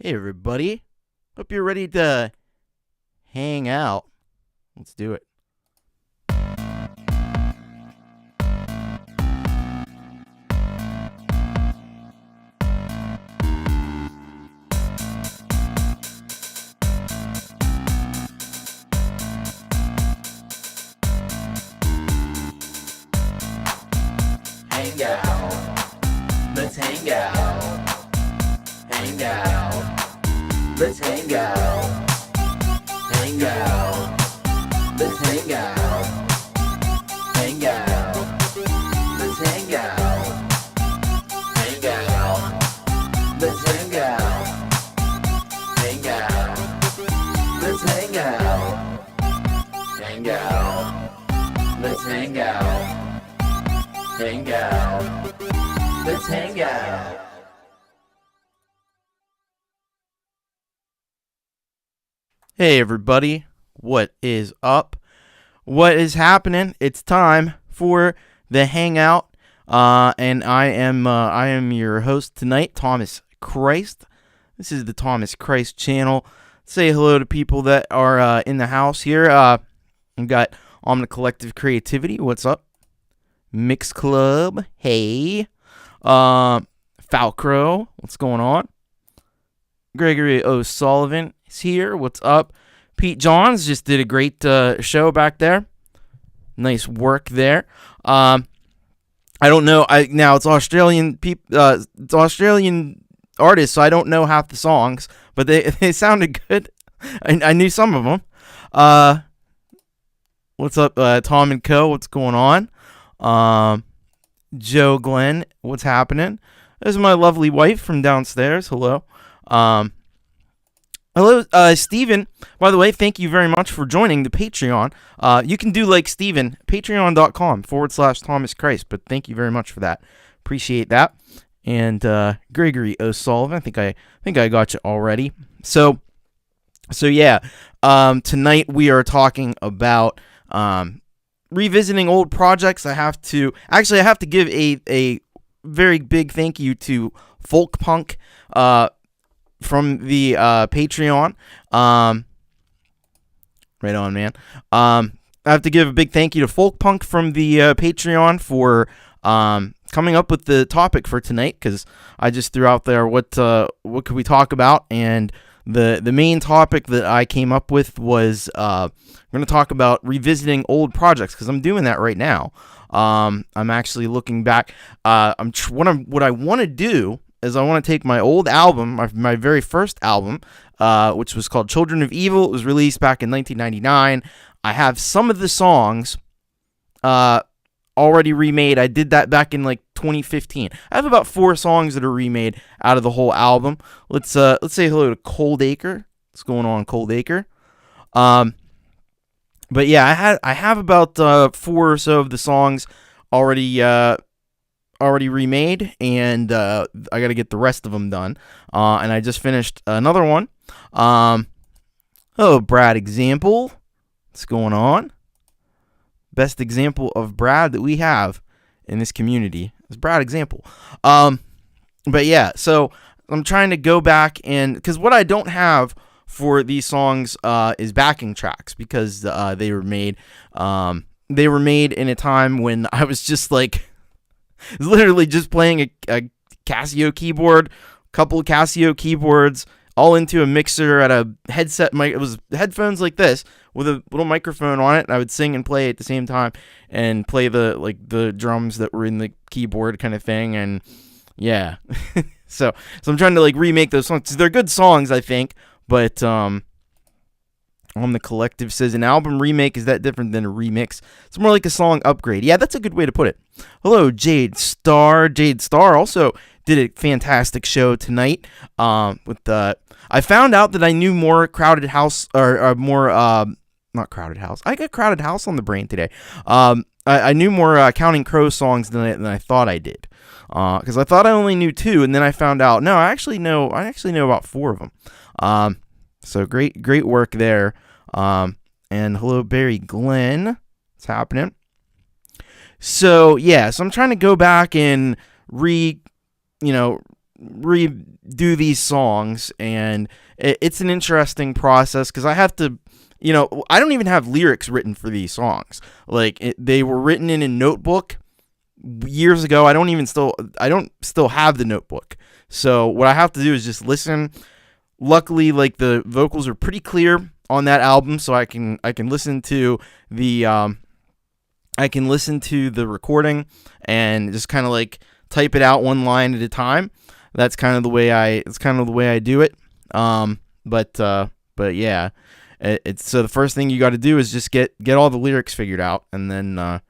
Hey everybody, hope you're ready to hang out. Let's do it. Hang out, let's hang out. Hang out, let's hang out. Hang out, let's hang out. Hang out, let's hang out. Hang out, let's hang out. Hang out, let's hang out. Hang out, let's hang out. Hang out, let's hang out. Hey everybody, what is up? What is happening? It's time for the Hangout, and I am your host tonight, Thomas Christ. This is the Thomas Christ channel. Say hello to people that are in the house here. I've got Omni Collective Creativity. What's up? Mix Club. Hey. Falcro. What's going on? Gregory O'Sullivan is here. What's up? Pete Johns just did a great show back there. Nice work there. I don't know. Now it's Australian it's Australian artists, so I don't know half the songs, but they sounded good. I knew some of them. What's up, Tom and Co? What's going on? Joe Glenn, what's happening? This is my lovely wife from downstairs. Hello. Hello, Steven. By the way, thank you very much for joining the Patreon. You can do like Steven, patreon.com/Thomas Christ, but thank you very much for that. Appreciate that. And Gregory O'Sullivan, I think I got you already. So yeah, tonight we are talking about revisiting old projects. I have to give a very big thank you to Folk Punk from the Patreon. Right on, man. I have to give a big thank you to Folk Punk from the Patreon for coming up with the topic for tonight, because I just threw out there what could we talk about, and the main topic that I came up with was we're going to talk about revisiting old projects, because I'm doing that right now. I'm actually looking back. What I want to do is I want to take my old album, my very first album, which was called Children of Evil. It was released back in 1999. I have some of the songs already remade. I did that back in like 2015. I have about 4 songs that are remade out of the whole album. Let's say hello to Cold Acre. What's going on, Cold Acre? But yeah, I have about 4 or so of the songs already remade, and I got to get the rest of them done. And I just finished another one. Oh, Brad Example. What's going on? Best example of Brad that we have in this community is Brad Example. But yeah, so I'm trying to go back, and because what I don't have for these songs is backing tracks, because they were made in a time when I was just like literally just playing a Casio keyboard, a couple of Casio keyboards, all into a mixer at a headset mic. It was headphones like this with a little microphone on it, and I would sing and play at the same time, and play the drums that were in the keyboard kind of thing. And yeah, so I'm trying to like remake those songs. They're good songs, I think, but the Collective says an album remake is that different than a remix. It's more like a song upgrade. Yeah, that's a good way to put it. Hello, Jade Star. Jade Star also did a fantastic show tonight. I found out that I knew more Crowded House, or more not Crowded House. I got Crowded House on the brain today. I knew more Counting Crows songs than I thought I did. Because I thought I only knew 2, and then I found out no, I actually know about 4 of them. So great work there. And hello, Barry Glenn. What's happening? So yeah, so I'm trying to go back and redo these songs, and it's an interesting process because I have to, I don't even have lyrics written for these songs. Like they were written in a notebook years ago. I don't still have the notebook. So what I have to do is just listen. Luckily, like the vocals are pretty clear on that album, so I can listen to the recording and just kind of like type it out one line at a time. That's kind of the way I do it. But yeah, it's so the first thing you got to do is just get all the lyrics figured out, and then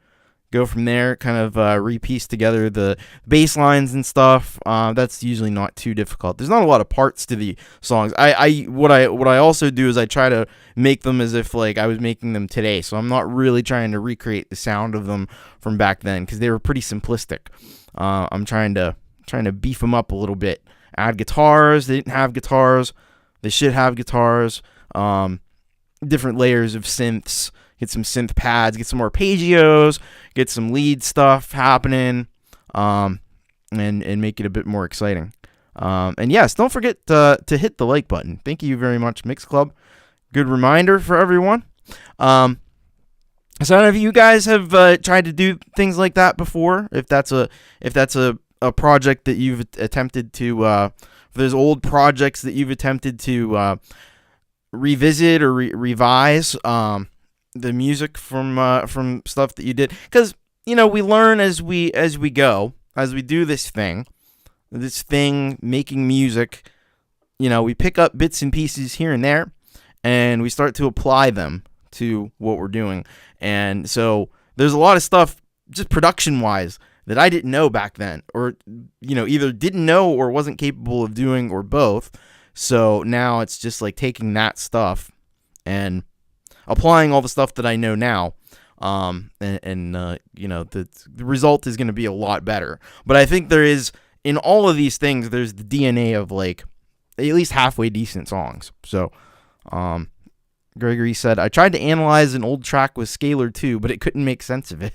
go from there. Kind of repiece together the bass lines and stuff. That's usually not too difficult. There's not a lot of parts to the songs. What I also do is I try to make them as if like I was making them today. So I'm not really trying to recreate the sound of them from back then because they were pretty simplistic. I'm trying to beef them up a little bit. Add guitars. They didn't have guitars. They should have guitars. Different layers of synths. Get some synth pads. Get some arpeggios. Get some lead stuff happening. And make it a bit more exciting. And yes, don't forget to hit the like button. Thank you very much, Mix Club. Good reminder for everyone. So I don't know if you guys have tried to do things like that before. If that's a project that you've attempted to, if there's old projects that you've attempted to revisit or revise the music from stuff that you did, because we learn as we go, as we do this thing making music. We pick up bits and pieces here and there, and we start to apply them to what we're doing. And so there's a lot of stuff just production wise that I didn't know back then, or either didn't know or wasn't capable of doing, or both. So now it's just like taking that stuff and applying all the stuff that I know now, the result is going to be a lot better. But I think there is, in all of these things, there's the DNA of like at least halfway decent songs. So Gregory said, I tried to analyze an old track with Scalar too, but it couldn't make sense of it.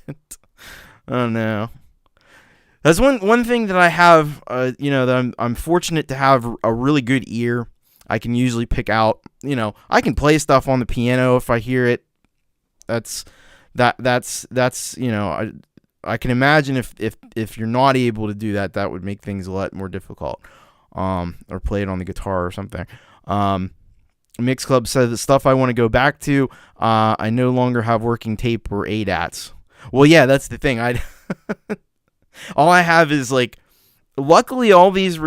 Oh no. That's one thing that I have, that I'm fortunate to have a really good ear. I can usually pick out, I can play stuff on the piano if I hear it. That's I can imagine if you're not able to do that, that would make things a lot more difficult. Or play it on the guitar or something. Mix Club says the stuff I want to go back to, I no longer have working tape or ADATs. Well, yeah, that's the thing. All I have is like, luckily all these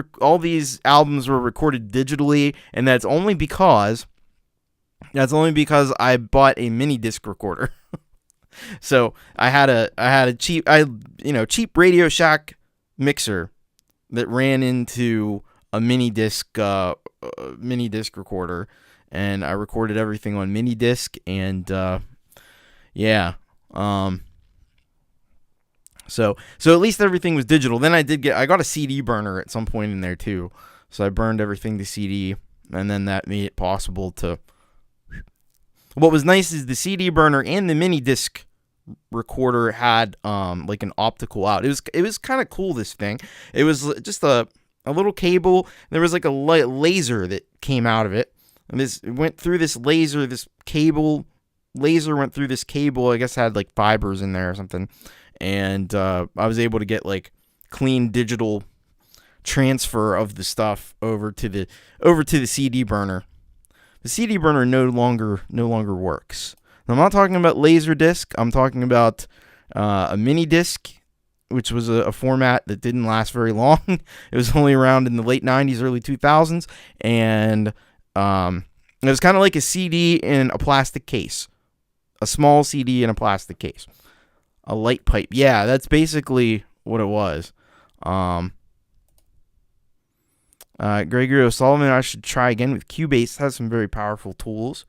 albums were recorded digitally, and that's only because I bought a mini disc recorder. So I had a cheap Radio Shack mixer that ran into a mini disc recorder, and I recorded everything on mini disc, and So at least everything was digital. Then I got a CD burner at some point in there too. So I burned everything to CD, and then that made it possible to. What was nice is the CD burner and the mini disc recorder had like an optical out. It was kind of cool, this thing. It was just a little cable. There was like a laser that came out of it. And it went through this laser, laser went through this cable. I guess it had like fibers in there or something. And I was able to get like clean digital transfer of the stuff over to the CD burner. The CD burner no longer works. Now, I'm not talking about Laserdisc. I'm talking about a mini disc, which was a format that didn't last very long. It was only around in the late 90s, early 2000s, and it was kind of like a CD in a plastic case, a small CD in a plastic case. A light pipe. Yeah, that's basically what it was. Gregory O'Sullivan, I should try again with Cubase. It has some very powerful tools.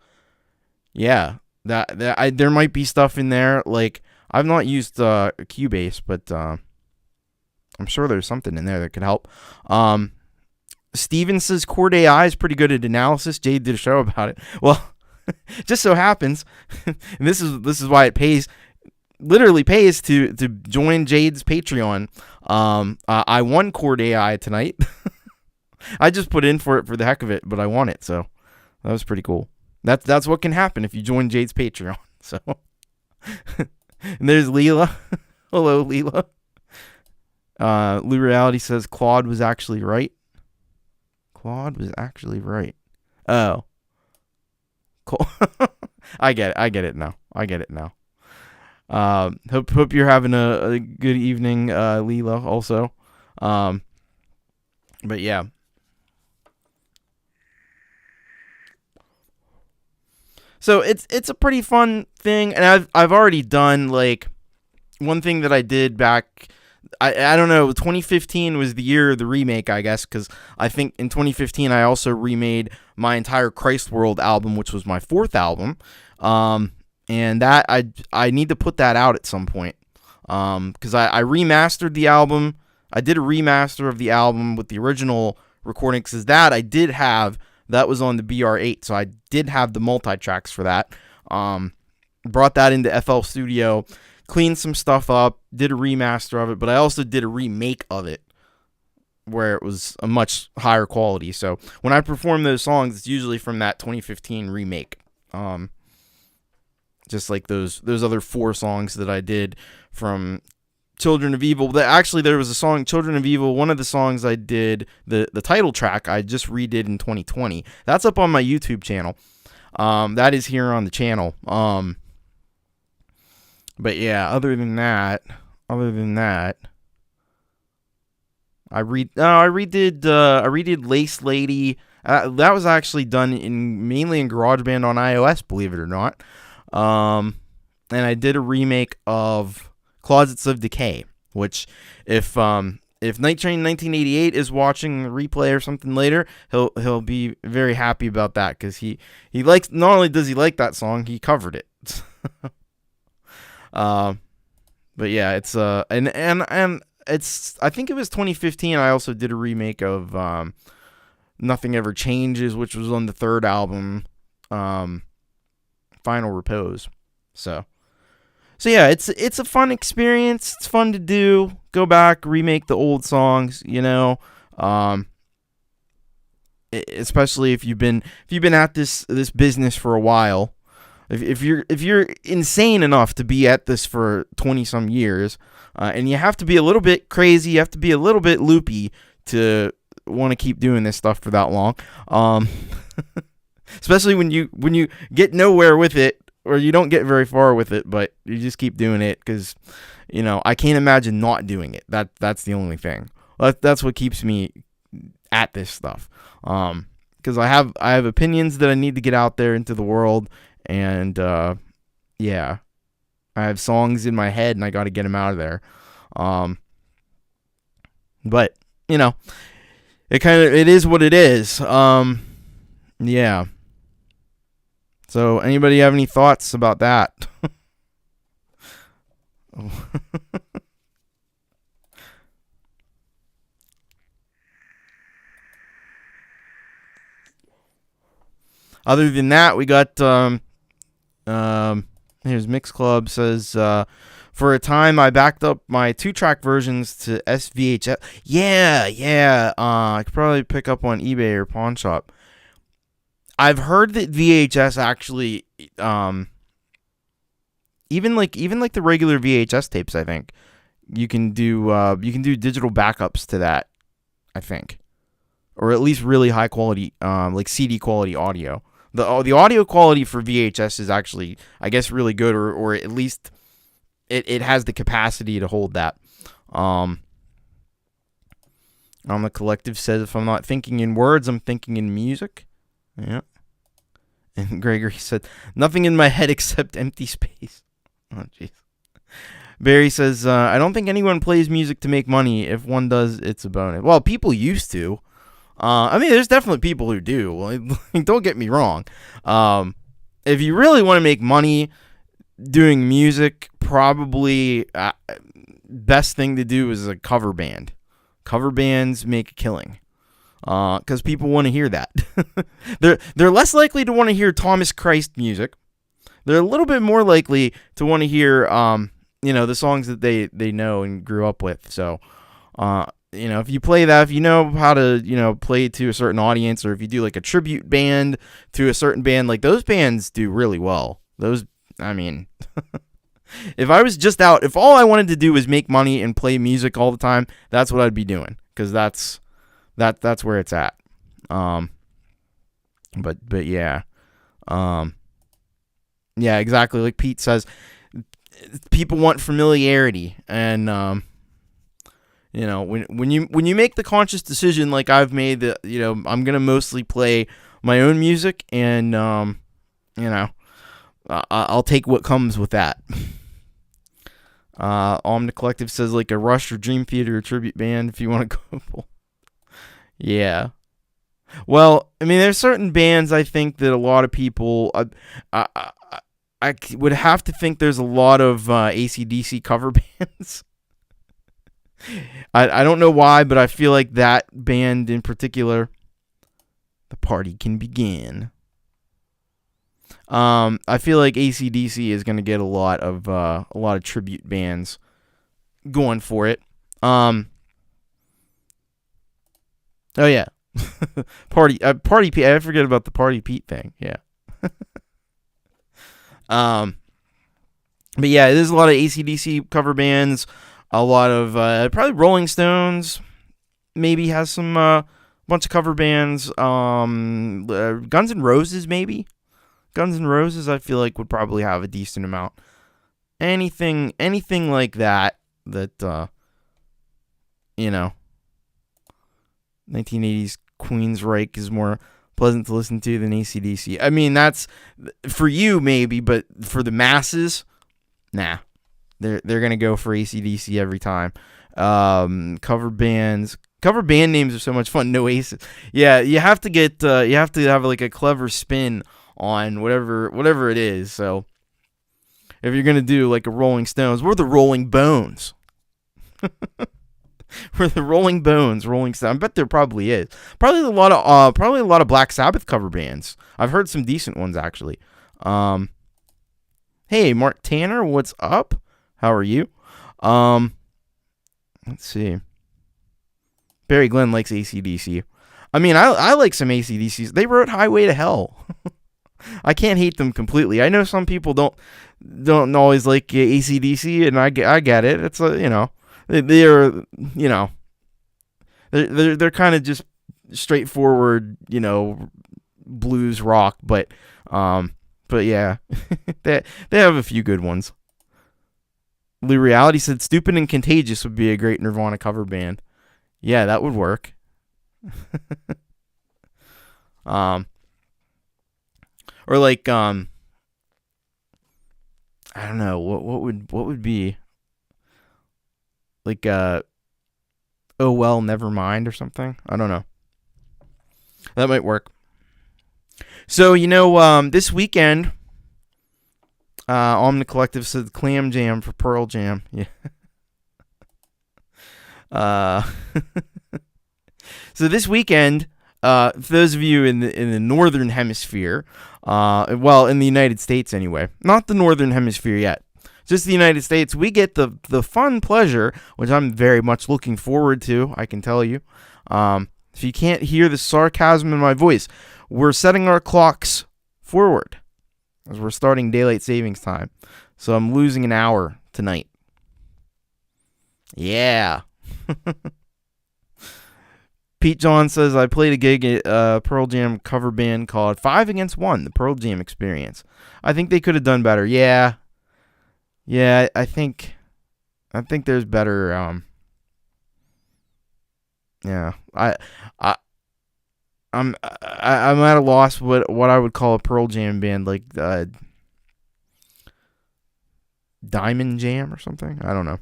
Yeah, there might be stuff in there. Like, I've not used Cubase, but I'm sure there's something in there that could help. Steven says Chord AI is pretty good at analysis. Jade did a show about it. Well, just so happens, and this is why it pays. Literally pays to join Jade's Patreon. I won Chord AI tonight. I just put in for it for the heck of it, but I won it, so that was pretty cool. That's what can happen if you join Jade's Patreon. So, and there's Leela. Hello, Leela. Lou Reality says Claude was actually right. Claude was actually right. Oh. Cool. I get it now. Hope you're having a good evening, Leela, also. But yeah. So it's a pretty fun thing, and I've already done, like, one thing that I did back, I don't know, 2015 was the year of the remake, I guess, because I think in 2015 I also remade my entire Christ World album, which was my 4th album, and that I need to put that out at some point, because I remastered the album. I did a remaster of the album with the original recording, because that I did have. That was on the BR8, so I did have the multi-tracks for that. Brought that into FL Studio, cleaned some stuff up, did a remaster of it, but I also did a remake of it where it was a much higher quality. So when I perform those songs, it's usually from that 2015 remake. Just like those other 4 songs that I did from Children of Evil. Actually, there was a song, Children of Evil, one of the songs I did, the title track, I just redid in 2020. That's up on my YouTube channel. That is here on the channel. But yeah, other than that, I redid Lace Lady. That was actually done mainly in GarageBand on iOS, believe it or not. And I did a remake of Closets of Decay, which if Night Train 1988 is watching the replay or something later, he'll be very happy about that, because he likes, not only does he like that song, he covered it. But yeah, it's and it's, I think it was 2015. I also did a remake of Nothing Ever Changes, which was on the 3rd album, Final Repose. So yeah, it's a fun experience. It's fun to do. Go back, remake the old songs, especially if you've been at this business for a while. If you're insane enough to be at this for 20 some years, and you have to be a little bit crazy, you have to be a little bit loopy to want to keep doing this stuff for that long. Especially when you get nowhere with it, or you don't get very far with it, but you just keep doing it because, I can't imagine not doing it. That's the only thing. That's what keeps me at this stuff. Because I have opinions that I need to get out there into the world, and yeah, I have songs in my head and I got to get them out of there. But it is what it is. Yeah. So, anybody have any thoughts about that? Other than that, we got here's Mix Club says, for a time I backed up my 2-track versions to SVHS. Yeah. I could probably pick up on eBay or Pawn Shop. I've heard that VHS actually, even like the regular VHS tapes, I think you can do digital backups to that, I think, or at least really high quality, like CD quality audio. The audio quality for VHS is actually, I guess, really good, or at least it has the capacity to hold that. The Collective says, if I'm not thinking in words, I'm thinking in music. Yeah. And Gregory said, nothing in my head except empty space. Oh, jeez. Barry says, I don't think anyone plays music to make money. If one does, it's a bonus. Well, people used to. There's definitely people who do. Don't get me wrong. If you really want to make money doing music, probably best thing to do is a cover band. Cover bands make a killing. Because people want to hear that. They're less likely to want to hear Thomas Christ music. They're a little bit more likely to want to hear, the songs that they know and grew up with. So, if you play that, if you know how to, play to a certain audience, or if you do like a tribute band to a certain band, like those bands do really well. Those, I mean, if I was just out, if all I wanted to do was make money and play music all the time, that's what I'd be doing, because that's where it's at. But yeah, yeah, exactly. Like Pete says, people want familiarity, and when you make the conscious decision, like I've made, that I'm gonna mostly play my own music, and I'll take what comes with that. Omni Collective says like a Rush or Dream Theater tribute band if you want to go. Yeah. Well, I mean, there's certain bands I think that a lot of people, I would have to think there's a lot of AC/DC cover bands. I don't know why, but I feel like that band in particular, The Party Can Begin. I feel like AC/DC is going to get a lot of tribute bands going for it. Oh yeah, Party Pete. I forget about the Party Pete thing. Yeah. But yeah, there's a lot of AC/DC cover bands. A lot of probably Rolling Stones maybe has some bunch of cover bands. Guns N' Roses maybe. Guns N' Roses I feel like would probably have a decent amount. Anything like that 1980s Queensryche is more pleasant to listen to than AC/DC. I mean, that's for you maybe, but for the masses, nah. They're gonna go for AC/DC every time. Cover band names are so much fun. No aces. Yeah, you have to have like a clever spin on whatever it is. So if you're gonna do like a Rolling Stones, we're the Rolling Bones. We're the Rolling Bones, Rolling Stones. I bet there probably is. Probably a lot of Black Sabbath cover bands. I've heard some decent ones actually. Hey, Mark Tanner, what's up? How are you? Let's see. Barry Glenn likes AC/DC. I mean, I like some AC/DCs. They wrote Highway to Hell. I can't hate them completely. I know some people don't always like AC/DC, and I get it. It's they're kind of just straightforward, blues rock, but yeah, they have a few good ones. Lou Reality said Stupid and Contagious would be a great Nirvana cover band. Yeah, that would work. Or like I don't know, what would be like Oh Well Never Mind or something. I don't know. That might work. So this weekend, Omni Collective said Clam Jam for Pearl Jam. Yeah. So this weekend, for those of you in the northern hemisphere, in the United States anyway, not the northern hemisphere yet, just the United States, we get the fun pleasure, which I'm very much looking forward to, I can tell you. If you can't hear the sarcasm in my voice, we're setting our clocks forward as we're starting daylight savings time. So I'm losing an hour tonight. Yeah. Pete John says, I played a gig at a Pearl Jam cover band called 5 Against 1, the Pearl Jam Experience. I think they could have done better. Yeah, I think there's better. Yeah, I'm at a loss what I would call a Pearl Jam band, like Diamond Jam or something. I don't know.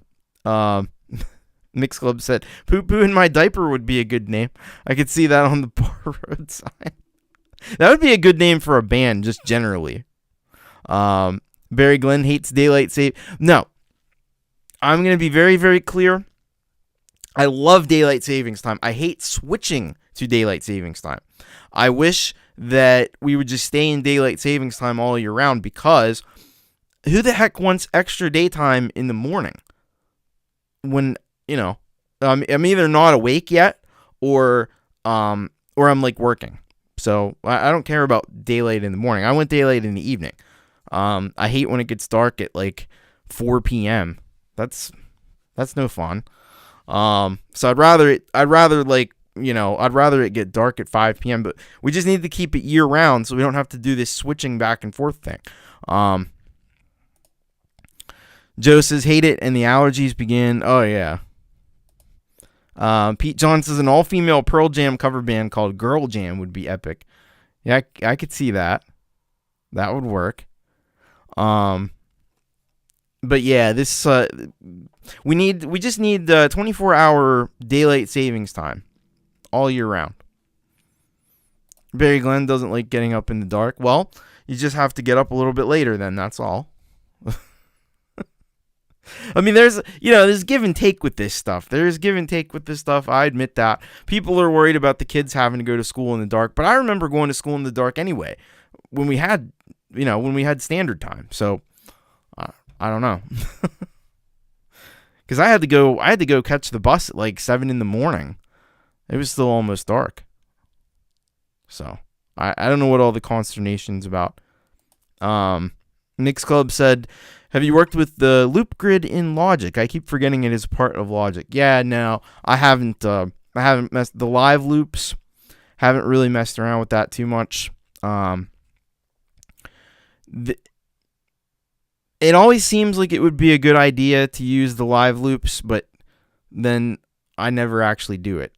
Mix Club said, Poo Poo in My Diaper would be a good name. I could see that on the bar road sign. That would be a good name for a band, just generally. Barry Glenn hates daylight save. No. I'm going to be very, very clear. I love daylight savings time. I hate switching to daylight savings time. I wish that we would just stay in daylight savings time all year round, because who the heck wants extra daytime in the morning when, I'm either not awake yet, or I'm like working. So I don't care about daylight in the morning. I want daylight in the evening. I hate when it gets dark at like 4 p.m. That's no fun. So I'd rather it get dark at 5 p.m. But we just need to keep it year round, so we don't have to do this switching back and forth thing. Joe says, hate it, and the allergies begin. Oh, yeah. Pete John says, an all-female Pearl Jam cover band called Girl Jam would be epic. Yeah, I could see that. That would work. But yeah, this we just need 24-hour daylight savings time all year round. Barry Glenn doesn't like getting up in the dark. Well, you just have to get up a little bit later then, that's all. I mean, there's give and take with this stuff. I admit that. People are worried about the kids having to go to school in the dark, but I remember going to school in the dark anyway when we had standard time. So I don't know. Cuz I had to go catch the bus at like 7 a.m. It was still almost dark. So, I don't know what all the consternation's about. Nick's Club said, have you worked with the loop grid in Logic? I keep forgetting it is part of Logic. Yeah, no, I haven't messed the live loops. Haven't really messed around with that too much. It always seems like it would be a good idea to use the live loops, but then I never actually do it.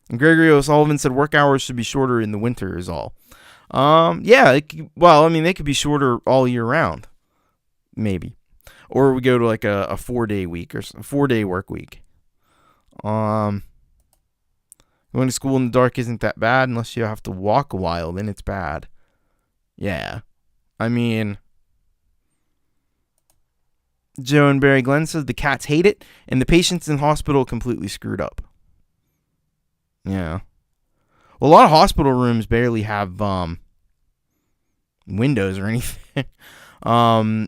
And Gregory O'Sullivan said work hours should be shorter in the winter is all. Yeah, they could be shorter all year round. Maybe. Or we go to like a 4-day week or a 4-day work week. Going to school in the dark isn't that bad unless you have to walk a while, then it's bad. Yeah. I mean, Joe and Barry Glenn says the cats hate it and the patients in hospital completely screwed up. Yeah. Well, a lot of hospital rooms barely have windows or anything.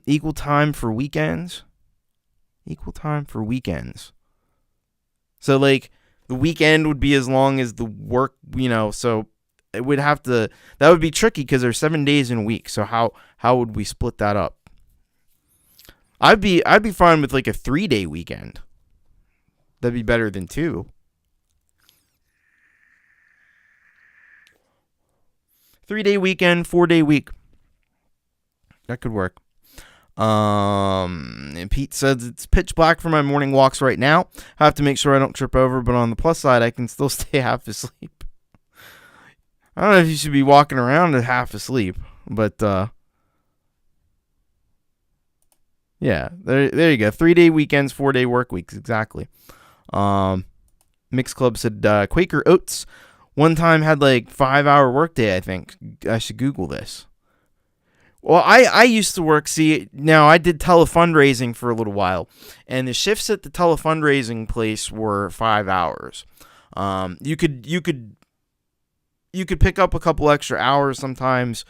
Equal time for weekends. So like the weekend would be as long as the work, so it would have to, that would be tricky because there's 7 days in a week. So how would we split that up? I'd be fine with like a 3-day weekend. That'd be better than 2. 3-day weekend, 4-day week. That could work. And Pete says it's pitch black for my morning walks right now. I have to make sure I don't trip over, but on the plus side, I can still stay half asleep. I don't know if you should be walking around at half asleep, but yeah, there you go. 3-day weekends, 4-day work weeks, exactly. Mixed Club said Quaker Oats one time had like 5-hour workday. I think I should Google this. Well, I used to work. Now I did telefundraising for a little while, and the shifts at the telefundraising place were 5 hours. You could pick up a couple extra hours sometimes,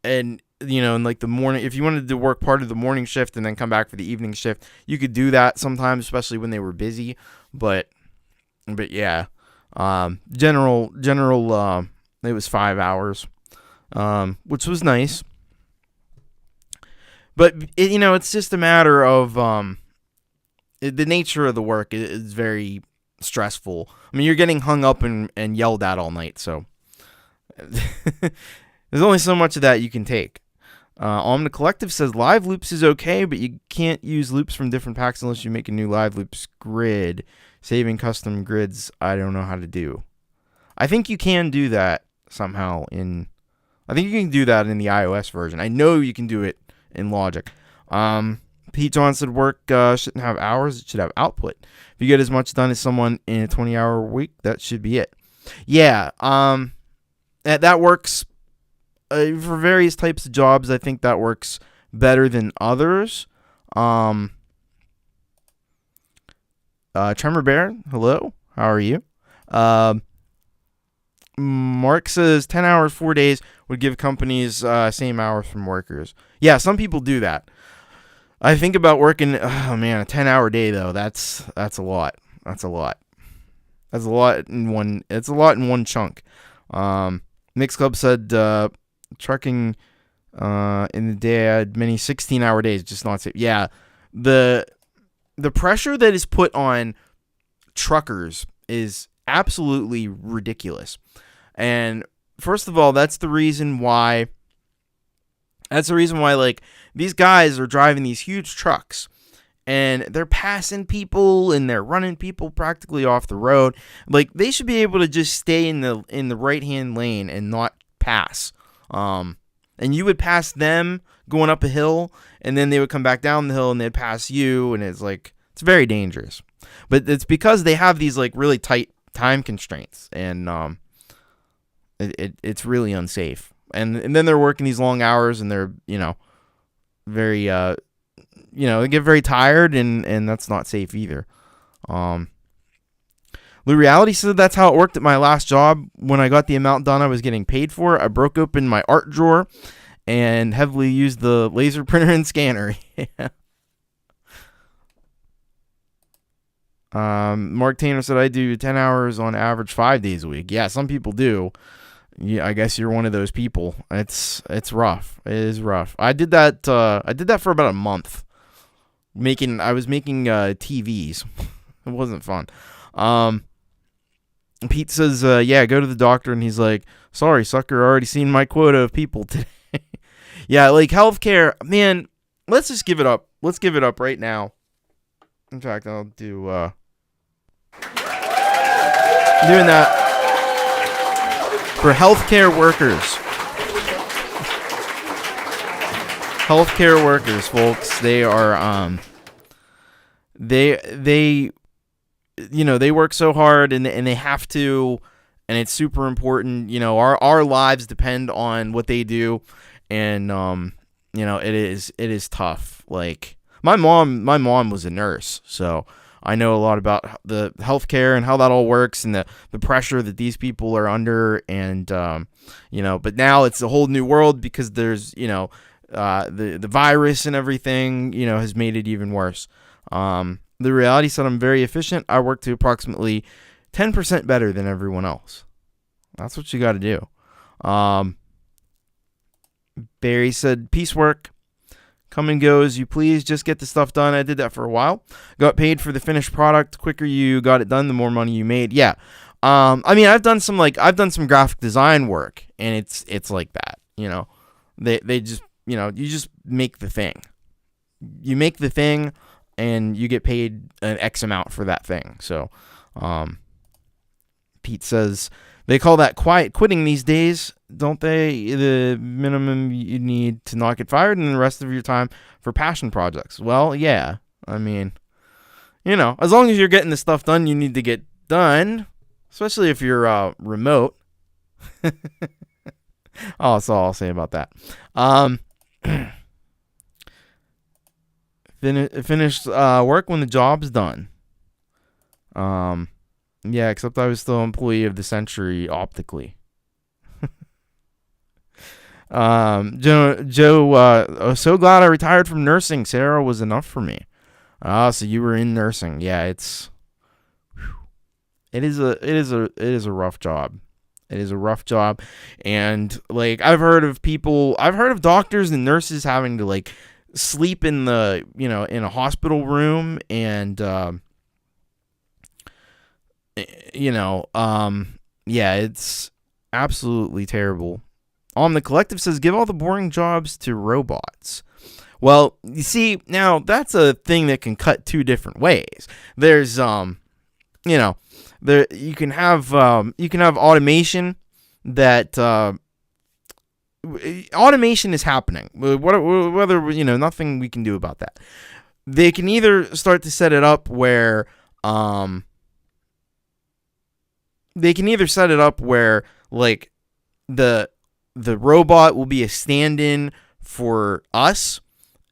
and in like the morning, if you wanted to work part of the morning shift and then come back for the evening shift, you could do that sometimes, especially when they were busy. But yeah, general, it was 5 hours, which was nice. But it's just a matter of the nature of the work is very stressful. I mean, you're getting hung up and yelled at all night, so there's only so much of that you can take. The Collective says live loops is okay, but you can't use loops from different packs unless you make a new live loops grid. Saving custom grids, I don't know how to do. I think you can do that somehow I think you can do that in the iOS version. I know you can do it in Logic. Pete John said work shouldn't have hours, it should have output. If you get as much done as someone in a 20-hour week, that should be it. Yeah, that works for various types of jobs. I think that works better than others. Tremor Bear, hello, how are you? Mark says 10 hours, 4 days would give companies same hours from workers. Yeah, some people do that. I think about working. Oh man, a 10-hour day though. That's a lot. That's a lot. That's a lot in one. It's a lot in one chunk. Nick's Club said trucking in the day I had many 16-hour days, just not safe. Yeah, the pressure that is put on truckers is absolutely ridiculous. And first of all, that's the reason why like these guys are driving these huge trucks and they're passing people and they're running people practically off the road. Like, they should be able to just stay in the right-hand lane and not pass. And you would pass them going up a hill, and then they would come back down the hill and they'd pass you, and it's like, it's very dangerous. But it's because they have these like really tight time constraints, and it's really unsafe. And then they're working these long hours, and they're, very they get very tired, and that's not safe either. The reality said that's how it worked at my last job. When I got the amount done I was getting paid for, I broke open my art drawer and heavily used the laser printer and scanner. Mark Tanner said I do 10 hours on average 5 days a week. Yeah, some people do. Yeah, I guess you're one of those people. It's rough. It is rough. I did that for about a month. I was making TVs. It wasn't fun. Pete says, yeah, go to the doctor, and he's like, sorry, sucker, already seen my quota of people today. Yeah, like healthcare, man, let's just give it up. Let's give it up right now. In fact, I'll do doing that for healthcare workers. Healthcare workers, folks, they are they work so hard, and they have to, and it's super important. Our lives depend on what they do, and it is tough. Like, my mom was a nurse, so I know a lot about the healthcare and how that all works, and the pressure that these people are under, and but now it's a whole new world because there's the virus and everything has made it even worse. The reality said I'm very efficient. I work to approximately 10% better than everyone else. That's what you got to do. Barry said, peace work. Come and go as you please. Just get the stuff done. I did that for a while. Got paid for the finished product. The quicker you got it done, the more money you made. Yeah. I've done some graphic design work, and it's like that. They just you just make the thing. You make the thing, and you get paid an X amount for that thing. So, Pete says, they call that quiet quitting these days, don't they? The minimum you need to not get fired, and the rest of your time for passion projects. Well, yeah. I mean, as long as you're getting the stuff done you need to get done, especially if you're remote. Oh, that's all I'll say about that. Finished work when the job's done. Yeah, except I was still employee of the century optically. Joe, so glad I retired from nursing. Sarah was enough for me. So you were in nursing. Yeah, it is a rough job. It is a rough job. And like, I've heard of doctors and nurses having to like sleep in the, in a hospital room, and yeah, it's absolutely terrible. The Collective says, give all the boring jobs to robots. Well, you see, now that's a thing that can cut two different ways. There's you can have automation that automation is happening. Whether nothing we can do about that. They can either start to set it up where like the robot will be a stand-in for us,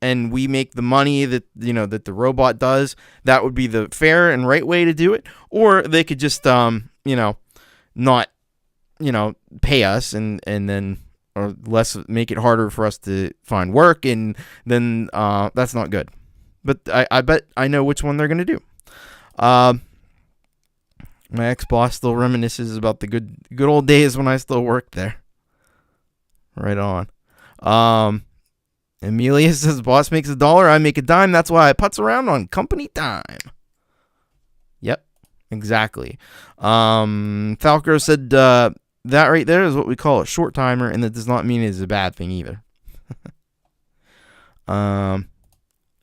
and we make the money that that the robot does. That would be the fair and right way to do it. Or they could just not pay us, and then, or less, make it harder for us to find work, and then that's not good. but I bet I know which one they're going to do. My ex-boss still reminisces about the good old days when I still worked there. Right on. Amelia says, boss makes $1, I make a dime. That's why I putz around on company time. Yep, exactly. Falco said, that right there is what we call a short timer, and that does not mean it is a bad thing either.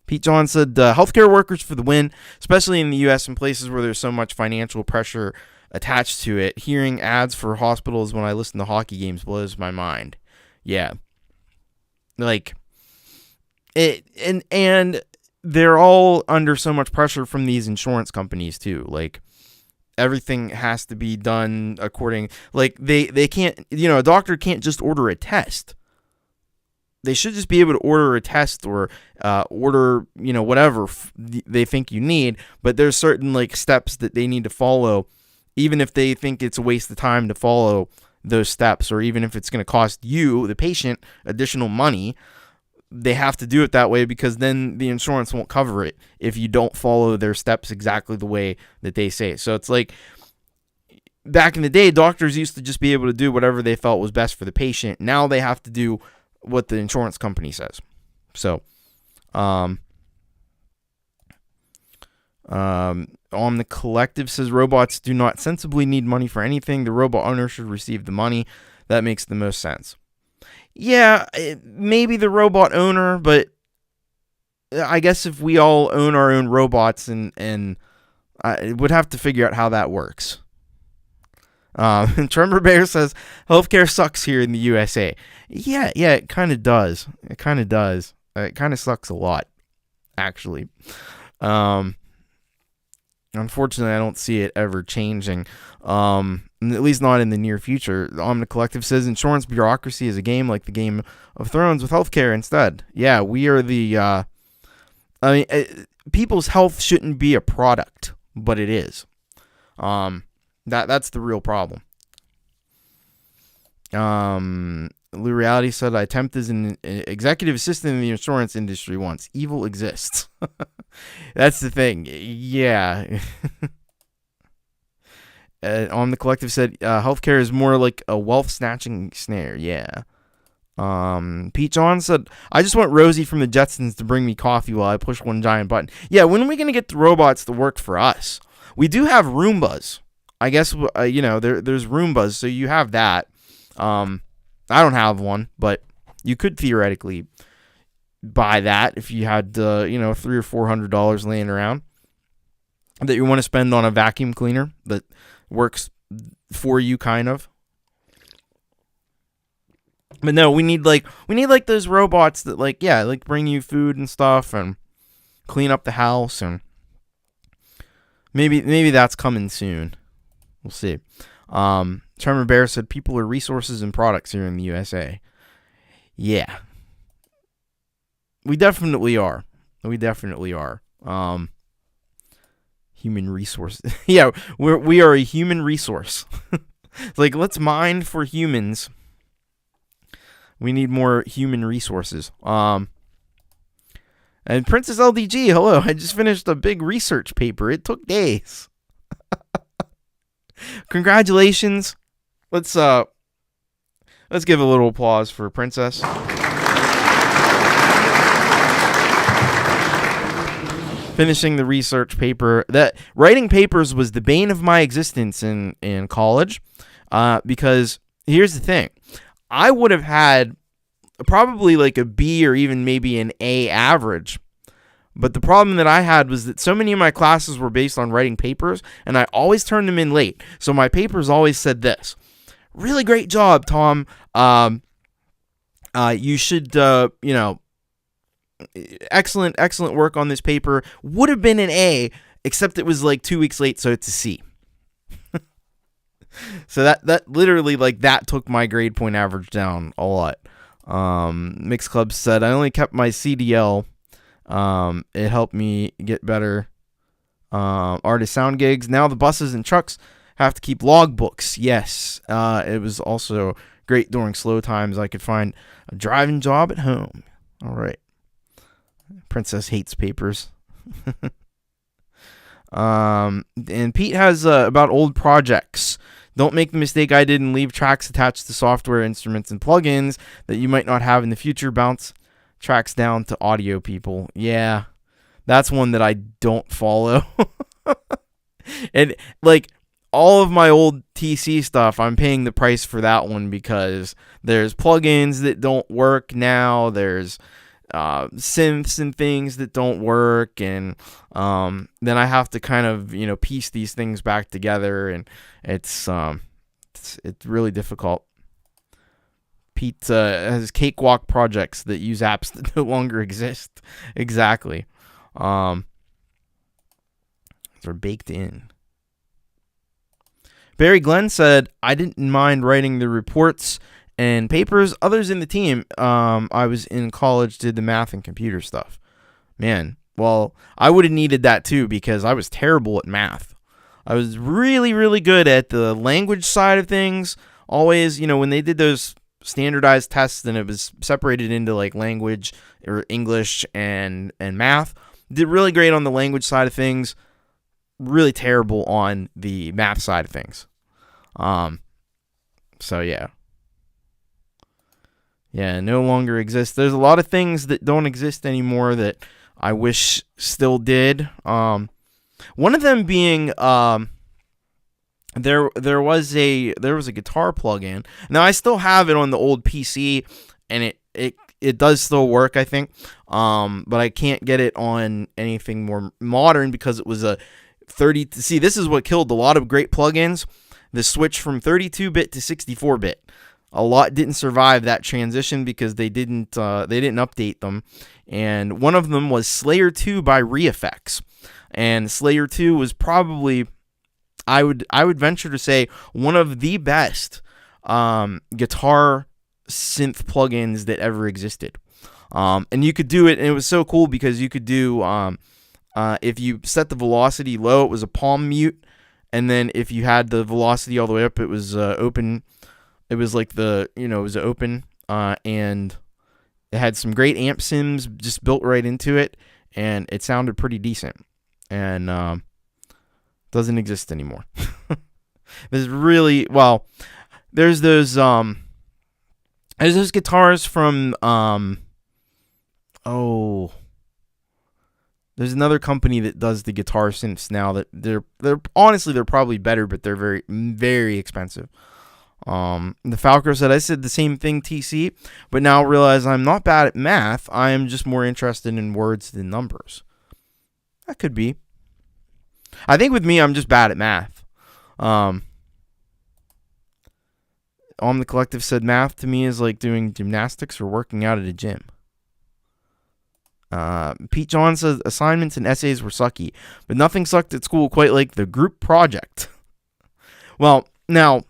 Pete John said, healthcare workers for the win, especially in the U.S. and places where there's so much financial pressure attached to it. Hearing ads for hospitals when I listen to hockey games blows my mind. Yeah. Like, and they're all under so much pressure from these insurance companies too. Like, everything has to be done according, like, they can't, a doctor can't just order a test. They should just be able to order a test or order, whatever they think you need. But there's certain like steps that they need to follow, even if they think it's a waste of time to follow those steps, or even if it's going to cost you, the patient, additional money. They have to do it that way because then the insurance won't cover it if you don't follow their steps exactly the way that they say. So it's like back in the day, doctors used to just be able to do whatever they felt was best for the patient. Now they have to do what the insurance company says. So, on the collective says robots do not sensibly need money for anything. The robot owner should receive the money. That makes the most sense. Yeah, maybe the robot owner, but I guess if we all own our own robots and I would have to figure out how that works. Tremor Bear says, healthcare sucks here in the USA. Yeah, it kind of does. It kind of does. It kind of sucks a lot, actually. Unfortunately, I don't see it ever changing, at least not in the near future. The Omni Collective says, insurance bureaucracy is a game like the Game of Thrones with healthcare instead. Yeah, we are the, people's health shouldn't be a product, but it is. That's the real problem. Lou Reality said, I attempted as an executive assistant in the insurance industry once. Evil exists. That's the thing. Yeah. On the collective said, healthcare is more like a wealth snatching snare. Yeah. Pete John said, I just want Rosie from the Jetsons to bring me coffee while I push one giant button. Yeah, when are we going to get the robots to work for us? We do have Roombas. I guess, there's Roombas, so you have that. I don't have one, but you could theoretically buy that if you had, $300 or $400 laying around that you want to spend on a vacuum cleaner that works for you, kind of. But no, we need those robots that bring you food and stuff and clean up the house, and maybe that's coming soon. We'll see. Tremor Bear said, people are resources and products here in the USA. Yeah. We definitely are. Human resource. Yeah, we are a human resource. Like, let's mine for humans. We need more human resources. And Princess LDG, hello. I just finished a big research paper. It took days. Congratulations. Let's give a little applause for Princess. Finishing the research paper. That writing papers was the bane of my existence in college. Because here's the thing. I would have had probably like a B or even maybe an A average. But the problem that I had was that so many of my classes were based on writing papers, and I always turned them in late. So my papers always said this: really great job, Tom. You should, excellent work on this paper. Would have been an A, except it was like 2 weeks late, so it's a C. So that literally, that took my grade point average down a lot. Mixed Club said, I only kept my CDL. It helped me get better artist sound gigs. Now the buses and trucks have to keep logbooks. Yes, it was also great during slow times. I could find a driving job at home. All right. Princess hates papers. And Pete has about old projects. Don't make the mistake I did and leave tracks attached to software, instruments, and plugins that you might not have in the future. Bounce tracks down to audio people. Yeah, that's one that I don't follow. And like all of my old TC stuff, I'm paying the price for that one because there's plugins that don't work now. There's synths and things that don't work, and then I have to kind of piece these things back together, and it's really difficult. Pete has cakewalk projects that use apps that no longer exist. Exactly. They're baked in. Barry Glenn said, I didn't mind writing the reports and papers. Others in the team, I was in college, did the math and computer stuff. Man, well, I would have needed that too because I was terrible at math. I was really, really good at the language side of things. Always, when they did those standardized tests and it was separated into like language or English and math, did really great on the language side of things. Really terrible on the math side of things. So yeah, no longer exists. There's a lot of things that don't exist anymore that I wish still did. One of them being there was a guitar plugin. Now I still have it on the old PC, and it does still work, I think. But I can't get it on anything more modern because it was a 30. See, this is what killed a lot of great plugins. The switch from 32-bit to 64-bit. A lot didn't survive that transition because they didn't update them. And one of them was Slayer 2 by ReFX. And Slayer 2 was probably, I would venture to say, one of the best guitar synth plugins that ever existed. And you could do it, and it was so cool because you could do if you set the velocity low, it was a palm mute, and then if you had the velocity all the way up, it was open. It was like it was open, and it had some great amp sims just built right into it, and it sounded pretty decent. And doesn't exist anymore. There's those guitars from there's another company that does the guitar synths now that they're honestly they're probably better, but they're very, very expensive. The Falco said, I said the same thing, TC, but now realize I'm not bad at math. I am just more interested in words than numbers. That could be. I think with me, I'm just bad at math. On the Collective said, math to me is like doing gymnastics or working out at a gym. Pete John says assignments and essays were sucky, but nothing sucked at school quite like the group project. Well, now,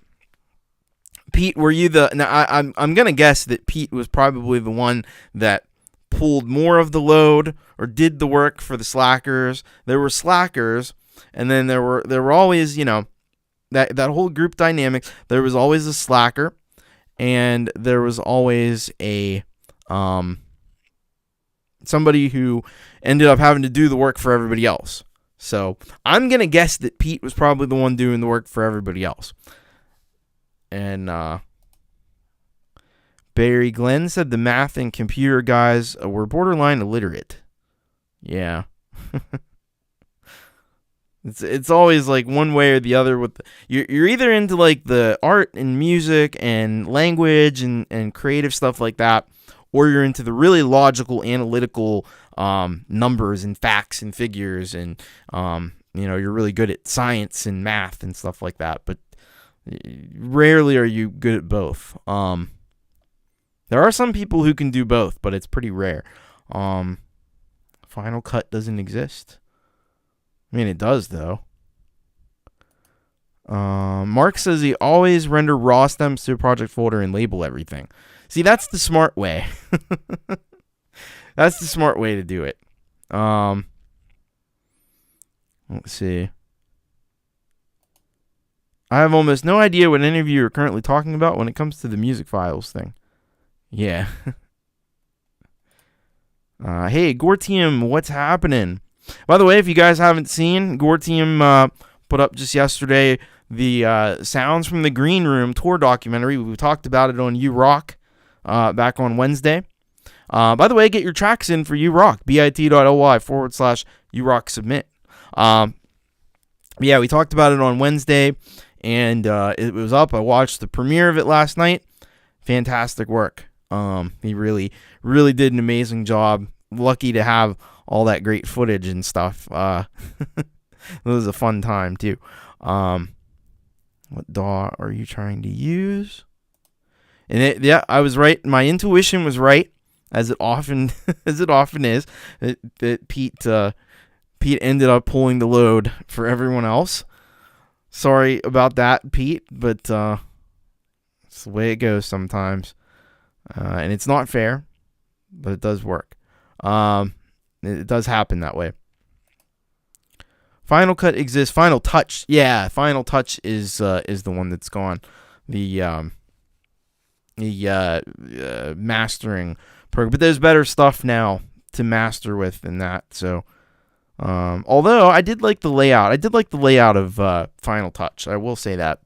Pete, were you the? Now, I'm gonna guess that Pete was probably the one that pulled more of the load or did the work for the slackers. There were slackers, and then there were always that whole group dynamic. There was always a slacker, and there was always a somebody who ended up having to do the work for everybody else. So I'm going to guess that Pete was probably the one doing the work for everybody else. And Barry Glenn said the math and computer guys were borderline illiterate. Yeah. It's always like one way or the other. You're either into like the art and music and language and creative stuff like that, or you're into the really logical, analytical numbers and facts and figures, and you're really good at science and math and stuff like that. But rarely are you good at both. There are some people who can do both, but it's pretty rare. Final Cut doesn't exist. I mean, it does though. Mark says he always render raw stems to a project folder and label everything. See, that's the smart way. That's the smart way to do it. Let's see. I have almost no idea what any of you are currently talking about when it comes to the music files thing. Yeah. Hey, Gortium, what's happening? By the way, if you guys haven't seen, Gore Team put up just yesterday the Sounds from the Green Room tour documentary. We talked about it on U-Rock back on Wednesday. By the way, get your tracks in for U-Rock, bit.ly/U-Rock submit. Yeah, we talked about it on Wednesday, and it was up. I watched the premiere of it last night. Fantastic work. He really, really did an amazing job. Lucky to have all that great footage and stuff. It was a fun time, too. What DAW are you trying to use? And yeah, I was right. My intuition was right, as it often is. That Pete ended up pulling the load for everyone else. Sorry about that, Pete, but it's the way it goes sometimes. And it's not fair, but it does work. It does happen that way. Final Cut exists. Final Touch, yeah, Final Touch is the one that's gone. The mastering program, but there's better stuff now to master with than that. So, although I did like the layout. I did like the layout of Final Touch. I will say that.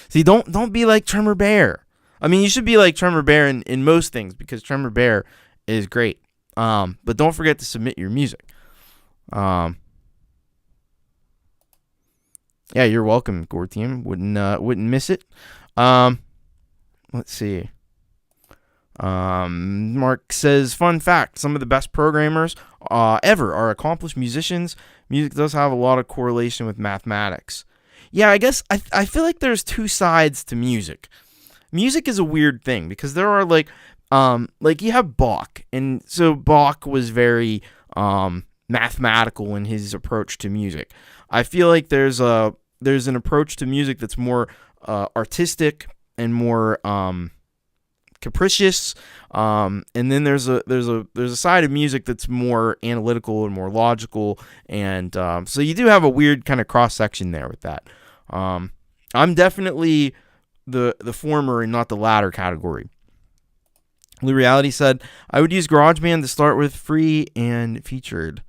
See, don't be like Tremor Bear. I mean, you should be like Tremor Bear in most things, because Tremor Bear is great. But don't forget to submit your music. Yeah, you're welcome, Gore Team. Wouldn't miss it. Let's see. Mark says, fun fact, some of the best programmers ever are accomplished musicians. Music does have a lot of correlation with mathematics. Yeah, I guess I feel like there's two sides to music. Music is a weird thing, because there are like you have Bach, and so Bach was very mathematical in his approach to music. I feel like there's an approach to music that's more artistic and more capricious, and then there's a side of music that's more analytical and more logical, and so you do have a weird kind of cross section there with that. I'm definitely the former and not the latter category. Blue Reality said, I would use GarageBand to start with, free and featured.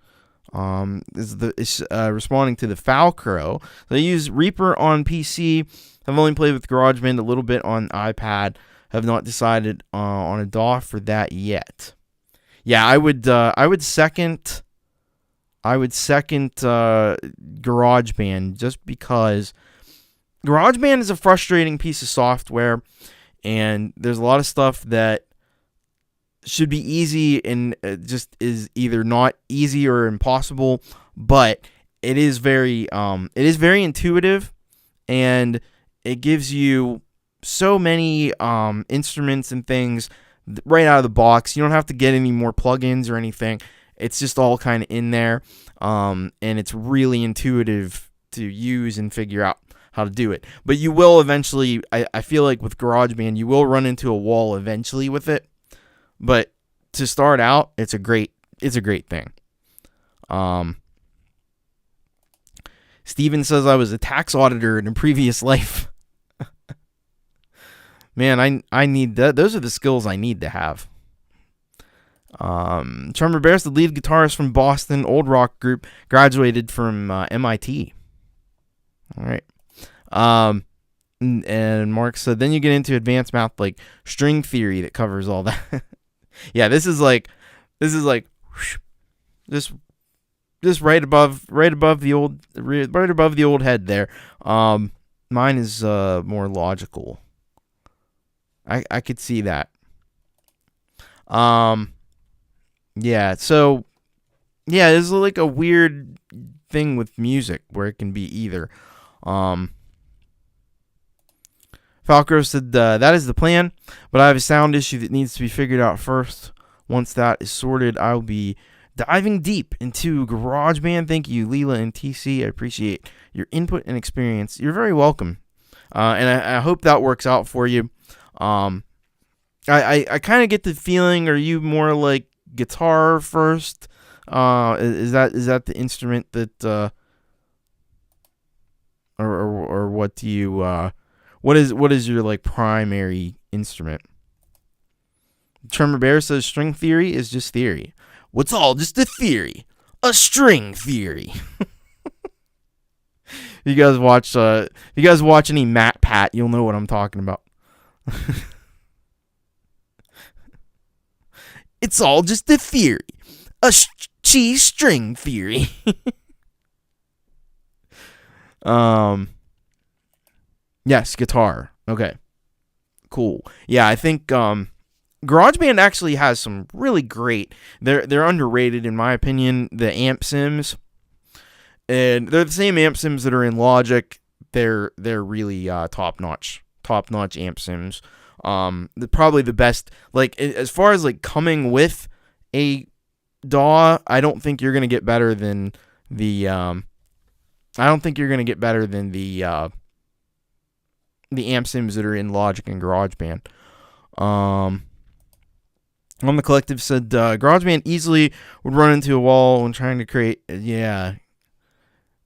Is responding to the Foul Crow. So I use Reaper on PC. I've only played with GarageBand a little bit on iPad. Have not decided on a DAW for that yet. Yeah, I would second GarageBand, just because GarageBand is a frustrating piece of software, and there's a lot of stuff that should be easy and just is either not easy or impossible, but it is very intuitive, and it gives you so many instruments and things right out of the box. You don't have to get any more plugins or anything. It's just all kind of in there, and it's really intuitive to use and figure out how to do it. But you will eventually, I feel like with GarageBand, you will run into a wall eventually with it. But to start out, it's a great thing. Steven says, I was a tax auditor in a previous life. Man, I need that. Those are the skills I need to have. Tremor Bear's the lead guitarist from Boston old rock group, graduated from MIT. All right. And Mark said, then you get into advanced math like string theory that covers all that. Yeah, this is like whoosh, just right above the old head there. Mine is more logical. I could see that. Yeah, so yeah, there's like a weird thing with music where it can be either. Falcro said, that is the plan, but I have a sound issue that needs to be figured out first. Once that is sorted, I'll be diving deep into GarageBand. Thank you, Leela and TC. I appreciate your input and experience. You're very welcome. And I hope that works out for you. I kind of get the feeling, are you more like guitar first? Is that the instrument that, or what do you, what is your like primary instrument? Tremor Bear says string theory is just theory. What's all just a theory? A string theory. You guys watch any Matt Pat, you'll know what I'm talking about. It's all just a theory. A cheese string theory. Yes, guitar. Okay. Cool. Yeah, I think GarageBand actually has some really great. They're underrated in my opinion, the amp sims. And they're the same amp sims that are in Logic. They're really top-notch amp sims. Probably the best, like, as far as like coming with a DAW, I don't think you're gonna get better than the amp sims that are in Logic and GarageBand. On the Collective said GarageBand easily would run into a wall when trying to create. Yeah,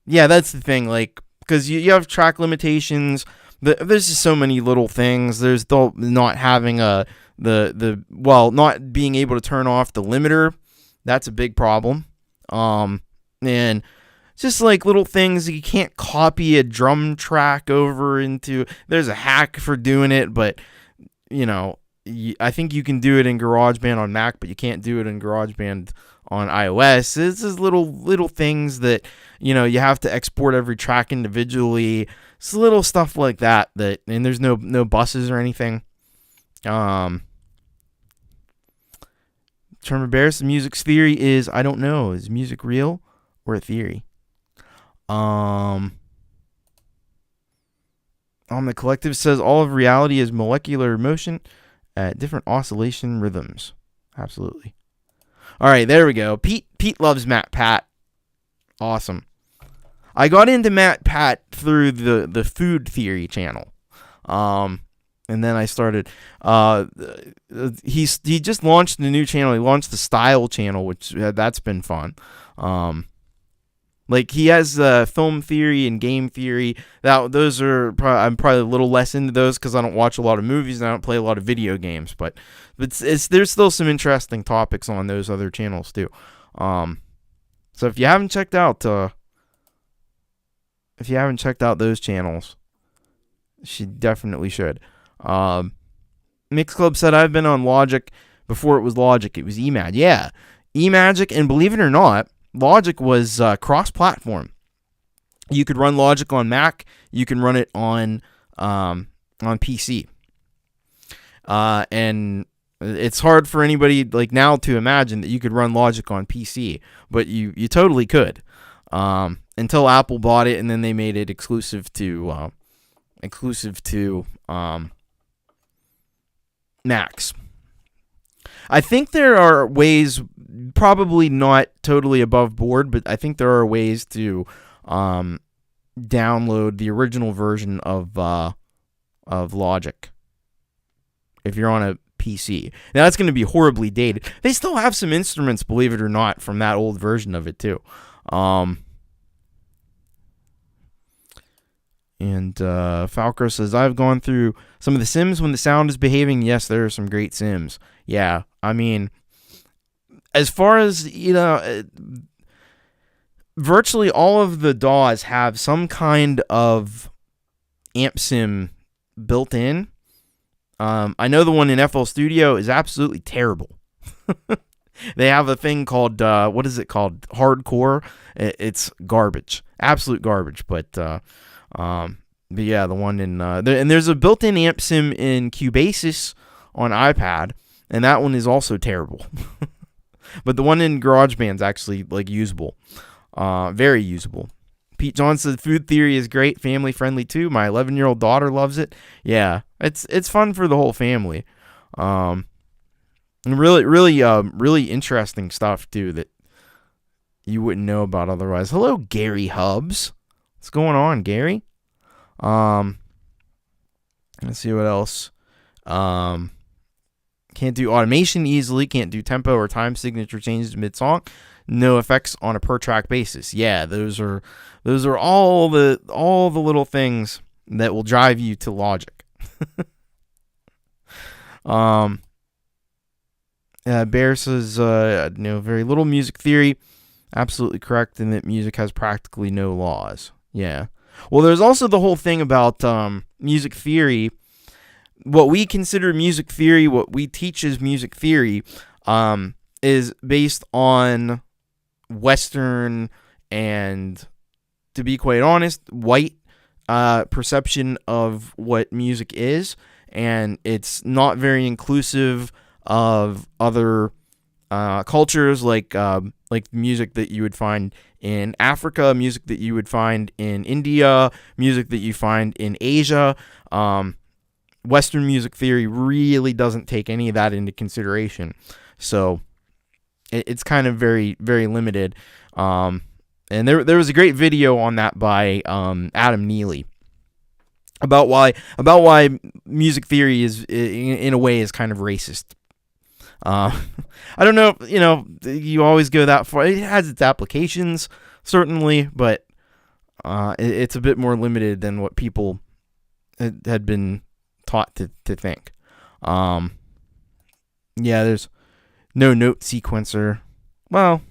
that's the thing. Like, because you have track limitations. There's just so many little things. There's not having not being able to turn off the limiter. That's a big problem. And just like little things, you can't copy a drum track over into. There's a hack for doing it, but I think you can do it in GarageBand on Mac, but you can't do it in GarageBand on iOS. It's just little things that you have to export every track individually. It's little stuff like that, and there's no buses or anything. Trevor Barris, the music's theory is I don't know. Is music real or a theory? On the Collective says all of reality is molecular motion at different oscillation rhythms. Absolutely. All right, there we go. Pete loves Matt Pat. Awesome. I got into Matt Pat through the food theory channel. And then I started he just launched a new channel. He launched the style channel, which that's been fun. Like he has film theory and game theory. Those are I'm probably a little less into those because I don't watch a lot of movies and I don't play a lot of video games. But there's still some interesting topics on those other channels too. So if you haven't checked out those channels, you definitely should. Mix Club said I've been on Logic before it was Logic. It was eMag. Yeah, eMagic, and believe it or not, Logic was cross-platform. You could run Logic on Mac. You can run it on PC. And it's hard for anybody like now to imagine that you could run Logic on PC, but you totally could. Until Apple bought it, and then they made it exclusive to Macs. I think there are ways, probably not totally above board, but I think there are ways to download the original version of Logic if you're on a PC. Now that's going to be horribly dated. They still have some instruments, believe it or not, from that old version of it too. And Falco says, I've gone through some of the Sims when the sound is behaving. Yes, there are some great Sims. Yeah, I mean, as far as, virtually all of the DAWs have some kind of amp sim built in. I know the one in FL Studio is absolutely terrible. They have a thing called, what is it called? Hardcore. It's garbage. Absolute garbage. But yeah, the one in, and there's a built-in amp sim in Cubasis on iPad, and that one is also terrible. But the one in GarageBand is actually, like, usable. Very usable. Pete John said, food theory is great, family-friendly, too. My 11-year-old daughter loves it. Yeah, it's fun for the whole family. And really interesting stuff, too, that you wouldn't know about otherwise. Hello, Gary Hubs. What's going on, Gary? Let's see what else. Can't do automation easily. Can't do tempo or time signature changes mid-song. No effects on a per-track basis. Yeah, those are all the little things that will drive you to Logic. Bear says, very little music theory. Absolutely correct in that music has practically no laws. Yeah. Well, there's also the whole thing about music theory. What we consider music theory, what we teach as music theory, is based on Western and, to be quite honest, white perception of what music is, and it's not very inclusive of other cultures, like music that you would find in Africa, music that you would find in India, music that you find in Asia. Western music theory really doesn't take any of that into consideration, so it's kind of very, very limited. And there was a great video on that by Adam Neely about why music theory is, in a way, is kind of racist. I don't know, you always go that far. It has its applications, certainly, but it's a bit more limited than what people had been taught to think. There's no note sequencer. Well,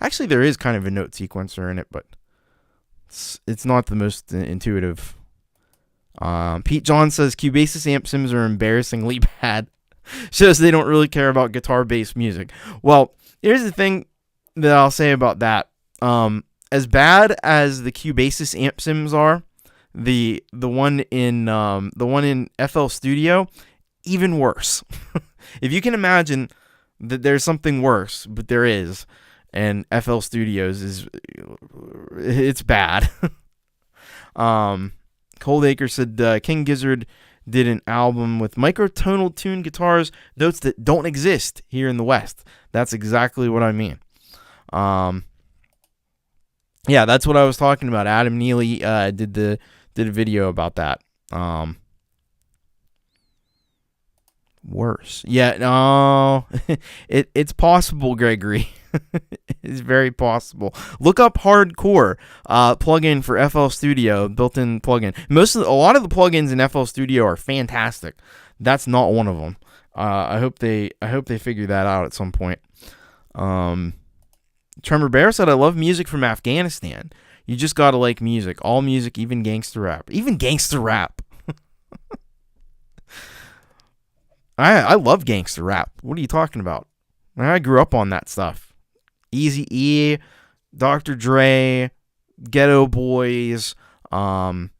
actually, there is kind of a note sequencer in it, but it's not the most intuitive. Pete John says Cubasis amp sims are embarrassingly bad. Shows they don't really care about guitar-based music. Well, here's the thing that I'll say about that. As bad as the Cubasis amp sims are, the one in FL Studio, even worse. If you can imagine that there's something worse, but there is, and FL Studios it's bad. Coldacre said King Gizzard did an album with microtonal tuned guitars, notes that don't exist here in the West. That's exactly what I mean. That's what I was talking about. Adam Neely did a video about that. Worse. Yeah, no. It's possible, Gregory. It's very possible. Look up Hardcore plugin for FL Studio, built-in plugin. A lot of the plugins in FL Studio are fantastic. That's not one of them. I hope they figure that out at some point. Tremor Bear said, "I love music from Afghanistan. You just gotta like music. All music, even gangster rap. Even gangster rap." I love gangster rap. What are you talking about? I grew up on that stuff. Eazy-E, Dr. Dre, Ghetto Boys, Snoop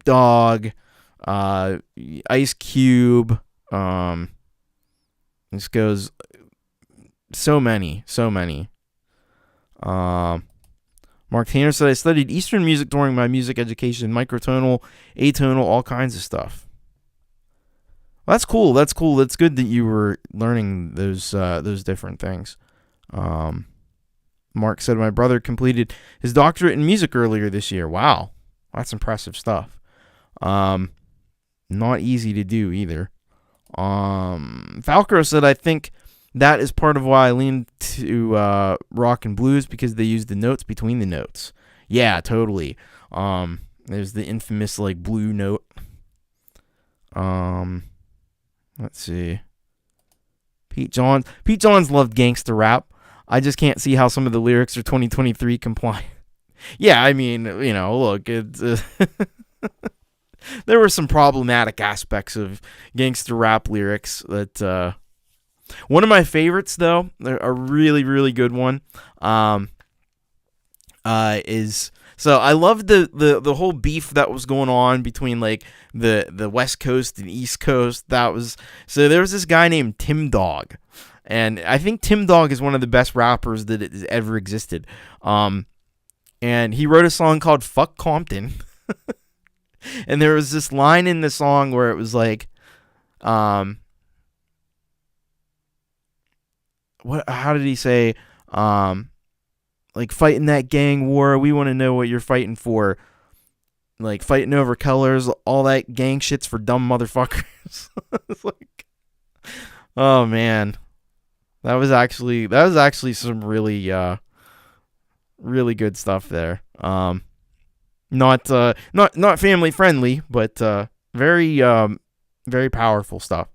Dogg, Ice Cube. This goes so many. Mark Tanner said, "I studied Eastern music during my music education, microtonal, atonal, all kinds of stuff." Well, that's cool. That's good that you were learning those different things. Mark said, "My brother completed his doctorate in music earlier this year." Wow, that's impressive stuff. Not easy to do either. Falcro said, "I think that is part of why I lean to rock and blues, because they use the notes between the notes." Yeah, totally. There's the infamous blue note. Let's see. Pete Johns loved gangster rap. I just can't see how some of the lyrics are 2023 compliant. Yeah, I mean, look, it's there were some problematic aspects of gangster rap lyrics that. One of my favorites, though, a really, really good one, is... So I loved the whole beef that was going on between the West Coast and East Coast. There was this guy named Tim Dog, and I think Tim Dog is one of the best rappers that has ever existed. And he wrote a song called "Fuck Compton," and there was this line in the song where it was how did he say? Fighting that gang war, we want to know what you're fighting for. Fighting over colors, all that gang shit's for dumb motherfuckers. It's oh man, that was actually some really really good stuff there. Not family friendly, but very very powerful stuff.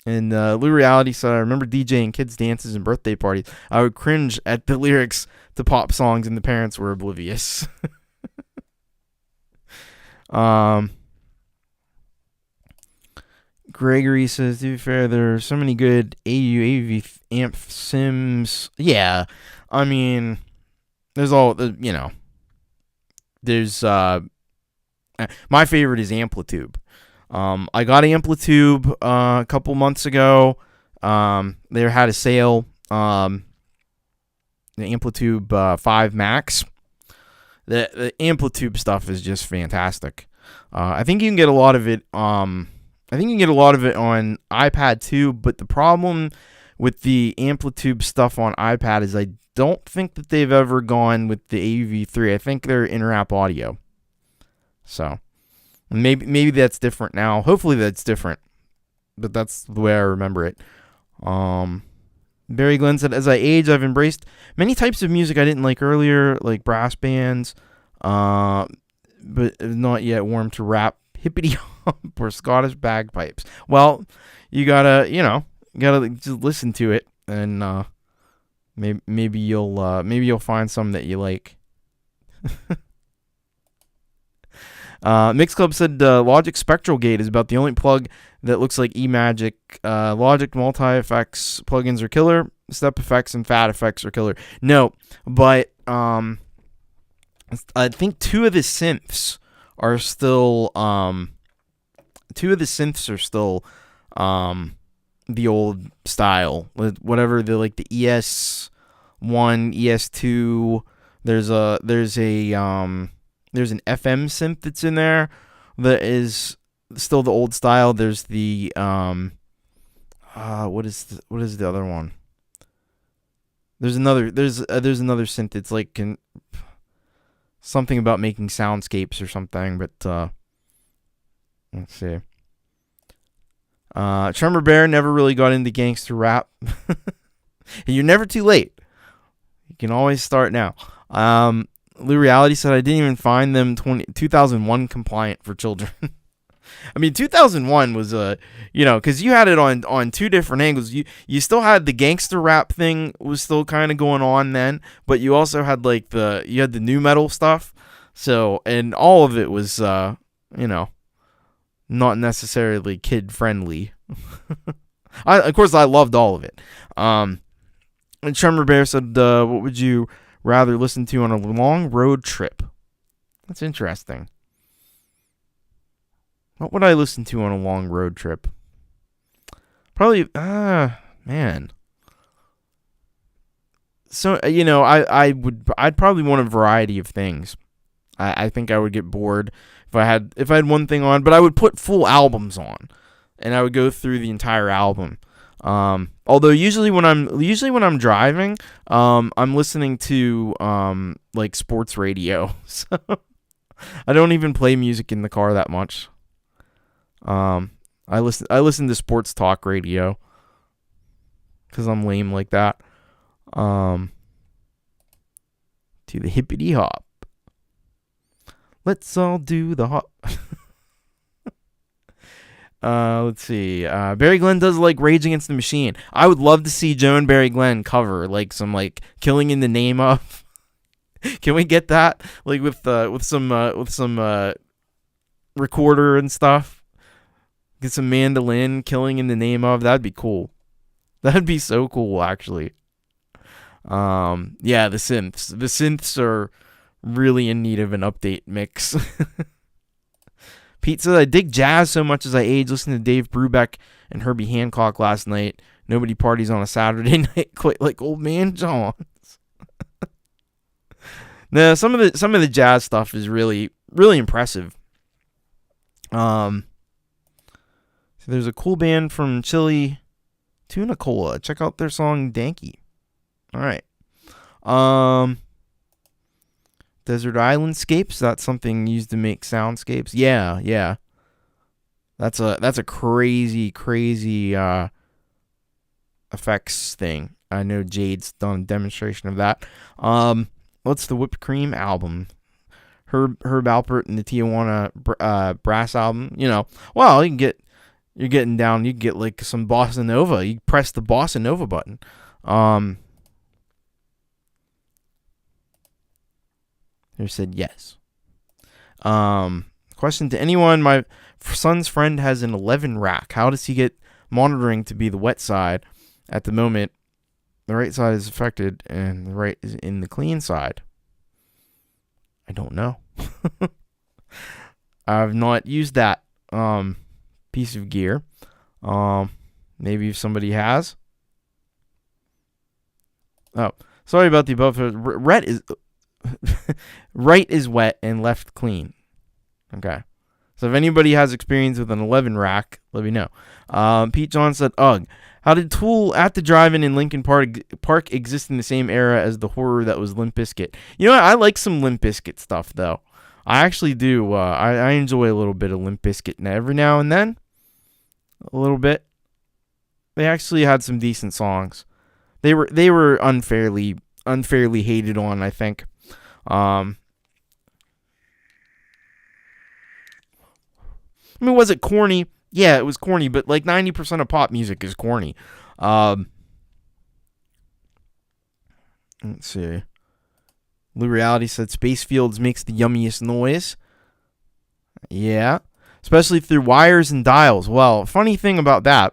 And Lou Reality said, I remember DJing kids' dances and birthday parties. I would cringe at the lyrics to pop songs, and the parents were oblivious. Gregory says, to be fair, there are so many good AV amp sims. Yeah, I mean, there's my favorite is Amplitude. I got Amplitude a couple months ago. They had a sale. The Amplitude 5 Max. The Amplitude stuff is just fantastic. I think you can get a lot of it. I think you can get a lot of it on iPad too. But the problem with the Amplitude stuff on iPad is I don't think that they've ever gone with the AV3. I think they're inter-app audio. So maybe that's different now. Hopefully that's different. But that's the way I remember it. Barry Glenn said, as I age, I've embraced many types of music I didn't like earlier, like brass bands, but not yet warm to rap, hippity hop, or Scottish bagpipes. Well, you gotta just listen to it, and maybe you'll find some that you like. Mix Club said Logic Spectral Gate is about the only plug that looks like eMagic. Logic multi-effects plugins are killer. Step effects and fat effects are killer. No, but I think two of the synths are still the old style. Whatever the ES1, ES2. There's an FM synth that's in there that is still the old style. There's the what is the other one? There's another synth. It's like something about making soundscapes or something. But let's see. Tremor Bear never really got into gangster rap. You're never too late. You can always start now. Lou Reality said, I didn't even find them 2001 compliant for children. I mean, 2001 was because you had it on two different angles. You still had the gangster rap thing was still kind of going on then, but you also had the new metal stuff. So, and all of it was not necessarily kid friendly. Of course I loved all of it. And Tremor Bear said, what would you rather listen to on a long road trip? That's interesting. What would I listen to on a long road trip? Probably, man. So, I'd probably want a variety of things. I think I would get bored if I had one thing on, but I would put full albums on, and I would go through the entire album. Although usually when I'm driving, I'm listening to sports radio. So I don't even play music in the car that much. I listen to sports talk radio because I'm lame like that. To the hippity hop. Let's all do the hop. Let's see. Barry Glenn does like Rage Against the Machine. I would love to see Joe and Barry Glenn cover some Killing in the Name of. Can we get that with some recorder and stuff? Get some mandolin, Killing in the Name of. That'd be cool. That'd be so cool, actually. Yeah, the synths. The synths are really in need of an update mix. Pete says, I dig jazz so much as I age. Listening to Dave Brubeck and Herbie Hancock last night. Nobody parties on a Saturday night quite like Old Man John's. No, some of the jazz stuff is really, really impressive. So there's a cool band from Chile, Tuna Cola. Check out their song Danky. All right. Desert Islandscapes, that's something used to make soundscapes. Yeah. That's a crazy effects thing. I know Jade's done a demonstration of that. What's the Whipped Cream album? Herb Alpert and the Tijuana Brass album. Well, you can get you're getting down. You get like some bossa nova. You press the bossa nova button. Who said yes? Question to anyone. My son's friend has an 11 rack. How does he get monitoring to be the wet side? At the moment, the right side is affected and the right is in the clean side. I don't know. I've not used that piece of gear. Maybe if somebody has. Oh, sorry about the above. Right is wet and left clean. Okay. So if anybody has experience with an 11 rack, let me know. Pete John said, ugh. How did Tool at the Drive-In in Lincoln Park exist in the same era as the horror that was Limp Bizkit? You know what? I like some Limp Bizkit stuff, though. I actually do. I enjoy a little bit of Limp Bizkit every now and then. A little bit. They actually had some decent songs. They were unfairly hated on, I think. I mean, was it corny? Yeah, it was corny, but like 90% of pop music is corny. Let's see. Lou Reality said Space Fields makes the yummiest noise. Yeah, especially through wires and dials. Well, funny thing about that,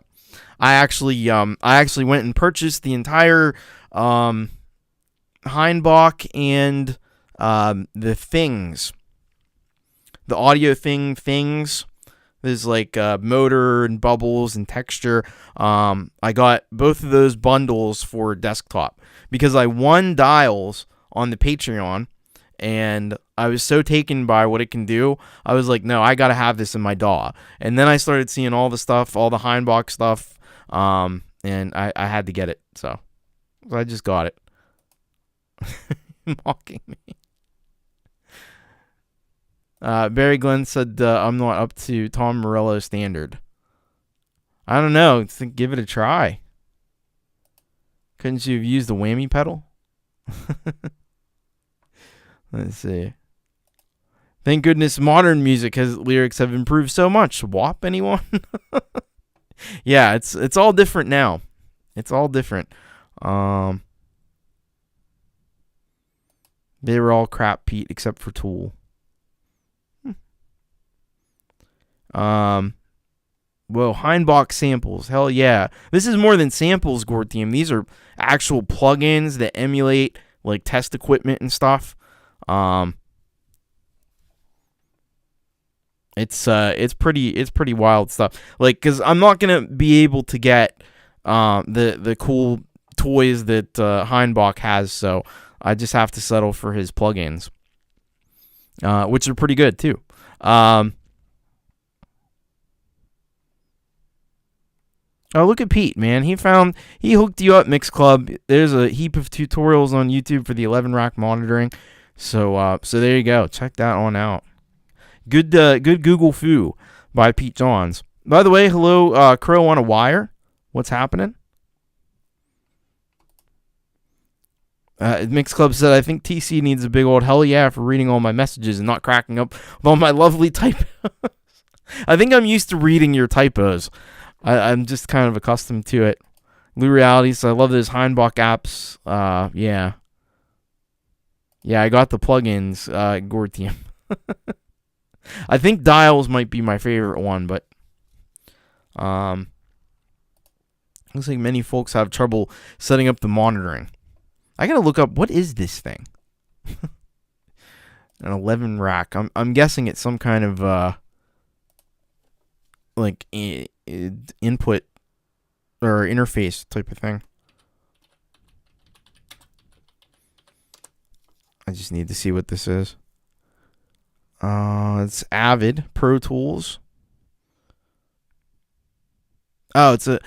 I actually went and purchased the entire Heinbach and the things, the audio things. There's like motor and bubbles and texture. I got both of those bundles for desktop because I won dials on the Patreon, and I was so taken by what it can do. I was like, no, I got to have this in my DAW. And then I started seeing all the stuff, all the Heinbach stuff, and I had to get it. So I just got it. Mocking me. Barry Glenn said, I'm not up to Tom Morello's standard. I don't know. Give it a try. Couldn't you have used the whammy pedal? Let's see. Thank goodness modern music lyrics have improved so much. WAP, anyone? Yeah, it's all different now. It's all different. They were all crap, Pete, except for Tool. Well, Heinbach samples. Hell yeah. This is more than samples, Gortium. These are actual plugins that emulate like test equipment and stuff. It's pretty wild stuff. Like, cause I'm not gonna be able to get the cool toys that Heinbach has, so I just have to settle for his plugins, which are pretty good too. Oh, look at Pete, man. He hooked you up, Mix Club. There's a heap of tutorials on YouTube for the 11 rack monitoring. So there you go. Check that one out. Good Google foo by Pete Johns. By the way, hello, Crow on a Wire. What's happening? Mix Club said, I think TC needs a big old hell yeah for reading all my messages and not cracking up with all my lovely typos. I think I'm used to reading your typos. I'm just kind of accustomed to it. Lou Realities, I love those Heinbach apps. Yeah. Yeah, I got the plugins, Gortium. I think Dials might be my favorite one, but looks like many folks have trouble setting up the monitoring. I gotta look up, what is this thing? An 11 rack. I'm guessing it's some kind of like input or interface type of thing. I just need to see what this is. It's Avid Pro Tools. Oh, it's a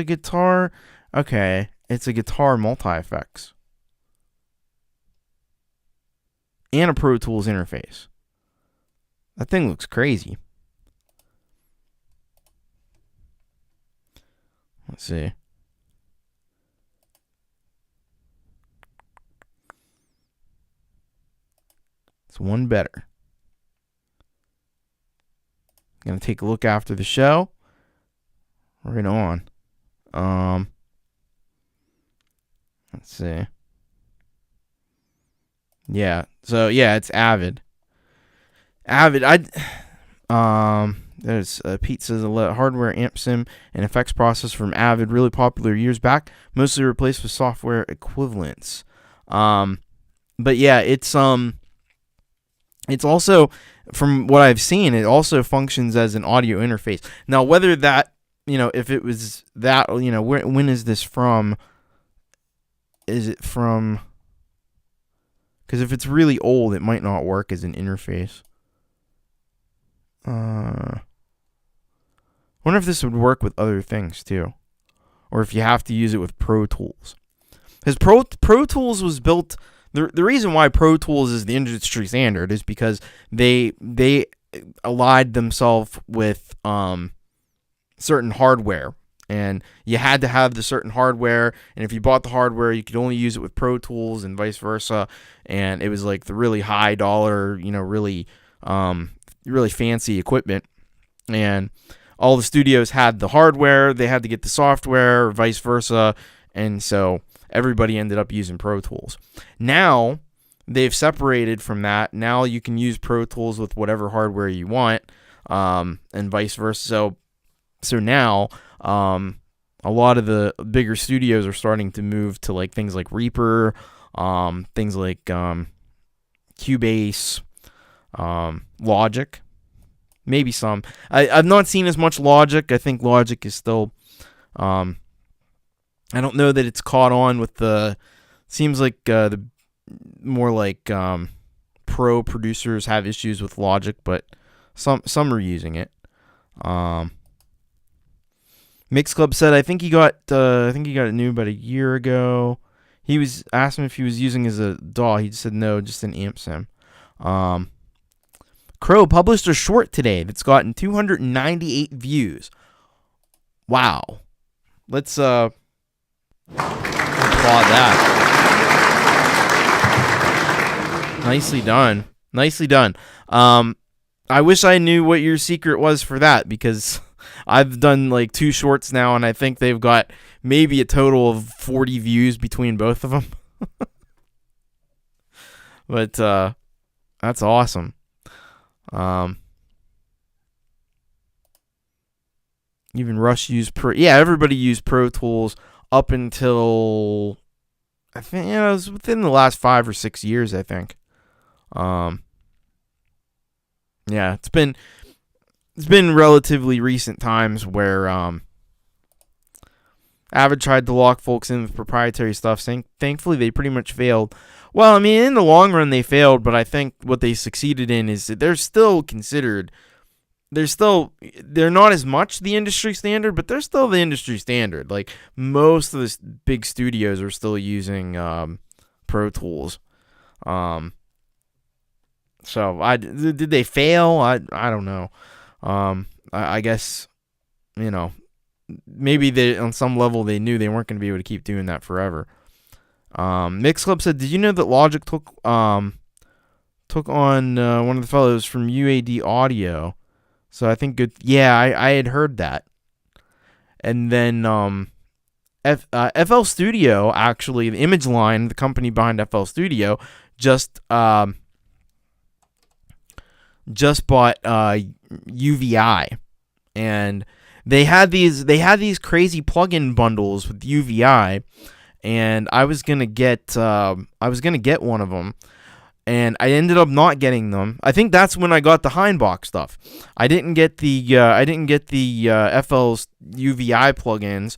guitar. Okay, it's a guitar multi-effects and a Pro Tools interface. That thing looks crazy. Let's see. It's one better. Gonna take a look after the show. Right on. Let's see. Yeah. So yeah, it's Avid. There's Pete says a hardware amp sim and effects process from Avid, really popular years back, mostly replaced with software equivalents. But yeah, it's also, from what I've seen, it also functions as an audio interface. Now, whether that, if it was that, when is this from? Is it from? Because if it's really old, it might not work as an interface. Wonder if this would work with other things too, or if you have to use it with Pro Tools. Because Pro Tools was built. The reason why Pro Tools is the industry standard is because they allied themselves with certain hardware, and you had to have the certain hardware, and if you bought the hardware, you could only use it with Pro Tools and vice versa. And it was like the really high dollar, really fancy equipment, and all the studios had the hardware, they had to get the software, or vice versa, and so everybody ended up using Pro Tools. Now, they've separated from that. Now you can use Pro Tools with whatever hardware you want, and vice versa. So now, a lot of the bigger studios are starting to move to like things like Reaper, things like Cubase, Logic. Maybe some. I've not seen as much Logic. I think Logic is still... I don't know that it's caught on with the... Seems like the more like pro producers have issues with Logic, but some are using it. Mix Club said, I think he got it new about a year ago. He was asked him if he was using as a DAW. He just said no, just an amp sim. Crow published a short today that's gotten 298 views. Wow. Let's applaud that. Nicely done. Nicely done. I wish I knew what your secret was for that, because I've done like 2 shorts now, and I think they've got maybe a total of 40 views between both of them. But that's awesome. Even Rush used everybody used Pro Tools up until, I think, it was within the last 5 or 6 years, I think. It's been relatively recent times where Avid tried to lock folks in with proprietary stuff, saying thankfully they pretty much failed. Well, I mean, in the long run they failed, but I think what they succeeded in is that they're not as much the industry standard, but they're still the industry standard. Like, most of the big studios are still using Pro Tools. So did they fail? I don't know. I guess, maybe they, on some level, they knew they weren't going to be able to keep doing that forever. Mix Club said, did you know that Logic took on one of the fellows from UAD Audio? So I think good. Yeah, I had heard that. And then FL Studio, actually, the Image Line, the company behind FL Studio, just bought UVI, and they had these crazy plugin bundles with UVI, and I was gonna get one of them, and I ended up not getting them. I think that's when I got the Heinbach stuff. I didn't get the FL's UVI plugins,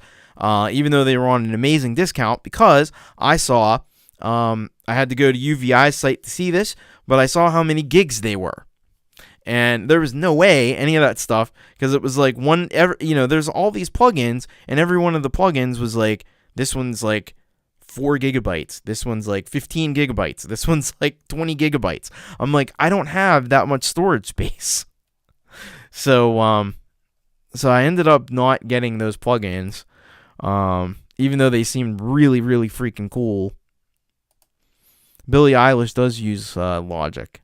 even though they were on an amazing discount, because I saw I had to go to UVI's site to see this, but I saw how many gigs they were. And there was no way any of that stuff, because it was like there's all these plugins, and every one of the plugins was like, this one's like 4 gigabytes, this one's like 15 gigabytes, this one's like 20 gigabytes. I'm like, I don't have that much storage space. So I ended up not getting those plugins, even though they seemed really, really freaking cool. Billie Eilish does use Logic.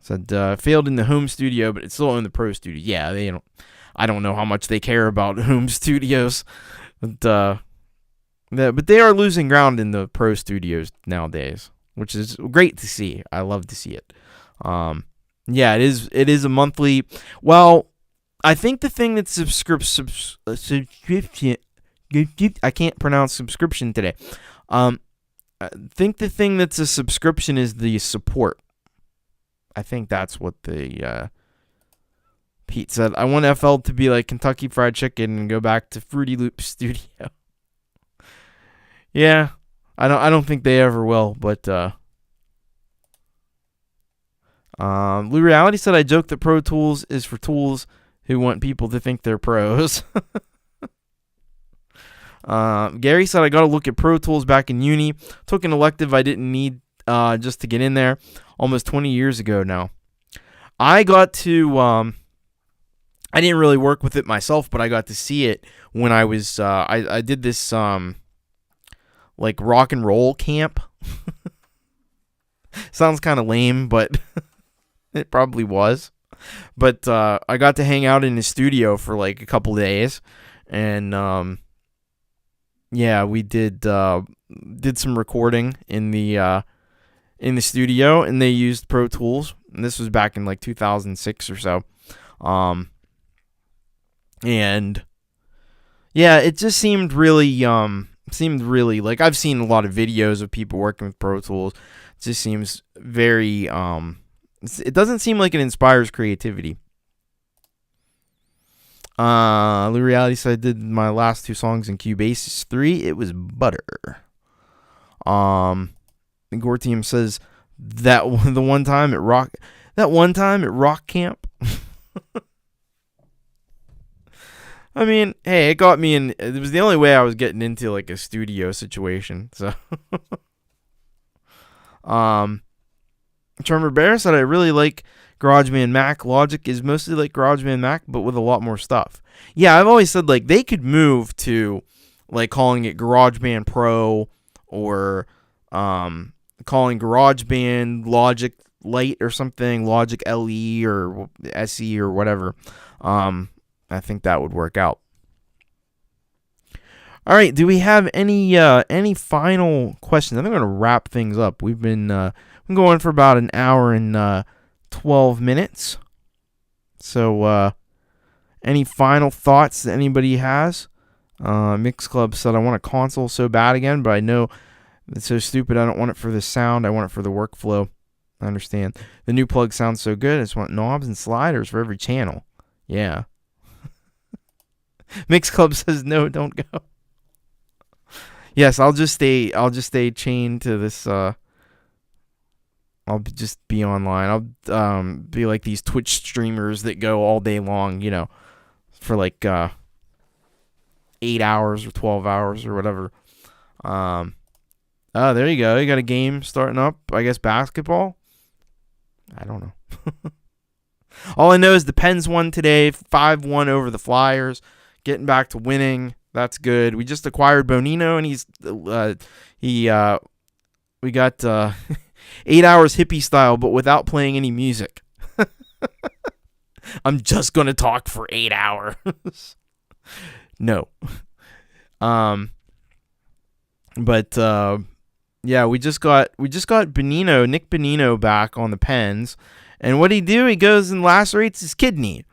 Said failed in the home studio, but it's still in the pro studio. Yeah, they don't. I don't know how much they care about home studios, but they are losing ground in the pro studios nowadays, which is great to see. I love to see it. Yeah, it is. It is a monthly. Well, I think the thing that's subscription. I can't pronounce subscription today. I think the thing that's a subscription is the support. I think that's what the Pete said. I want FL to be like Kentucky Fried Chicken and go back to Fruity Loop Studio. Yeah, I don't think they ever will, but Blue Reality said I joke that Pro Tools is for tools who want people to think they're pros. Gary said I got to look at Pro Tools back in uni. Took an elective I didn't need just to get in there almost 20 years ago now. I got to I didn't really work with it myself, but I got to see it when I was I did this like rock and roll camp. Sounds kind of lame, but it probably was. But I got to hang out in his studio for like a couple days, and yeah, we did some recording in the studio, and they used Pro Tools. And this was back in like 2006 or so. And yeah, it just seemed really like, I've seen a lot of videos of people working with Pro Tools. It just seems very it doesn't seem like it inspires creativity. Lou Reality said I did my last 2 songs in Cubase 3. It was butter. Gore Team says that one time at rock camp. I mean, hey, it got me in. It was the only way I was getting into like a studio situation. So, Trevor Bear said I really like GarageBand Mac. Logic is mostly like GarageBand Mac, but with a lot more stuff. Yeah, I've always said like they could move to like calling it GarageBand Pro or calling GarageBand Logic Lite or something, Logic LE or SE or whatever. I think that would work out. All right, do we have any final questions? I think I'm going to wrap things up. We've been going for about an hour and 12 minutes. So, any final thoughts that anybody has? Mix Club said, I want a console so bad again, but I know it's so stupid. I don't want it for the sound. I want it for the workflow. I understand. The new plug sounds so good. I just want knobs and sliders for every channel. Yeah. Mix Club says, no, don't go. Yes, I'll just stay chained to this. I'll just be online. I'll be like these Twitch streamers that go all day long, for like 8 hours or 12 hours or whatever. Oh, there you go. You got a game starting up. I guess basketball. I don't know. All I know is the Pens won today, 5-1 over the Flyers, getting back to winning. That's good. We just acquired Bonino, and we got 8 hours hippie style, but without playing any music. I'm just gonna talk for 8 hours. No. But yeah, we just got Bonino, Nick Bonino, back on the Pens, and what he do? He goes and lacerates his kidney.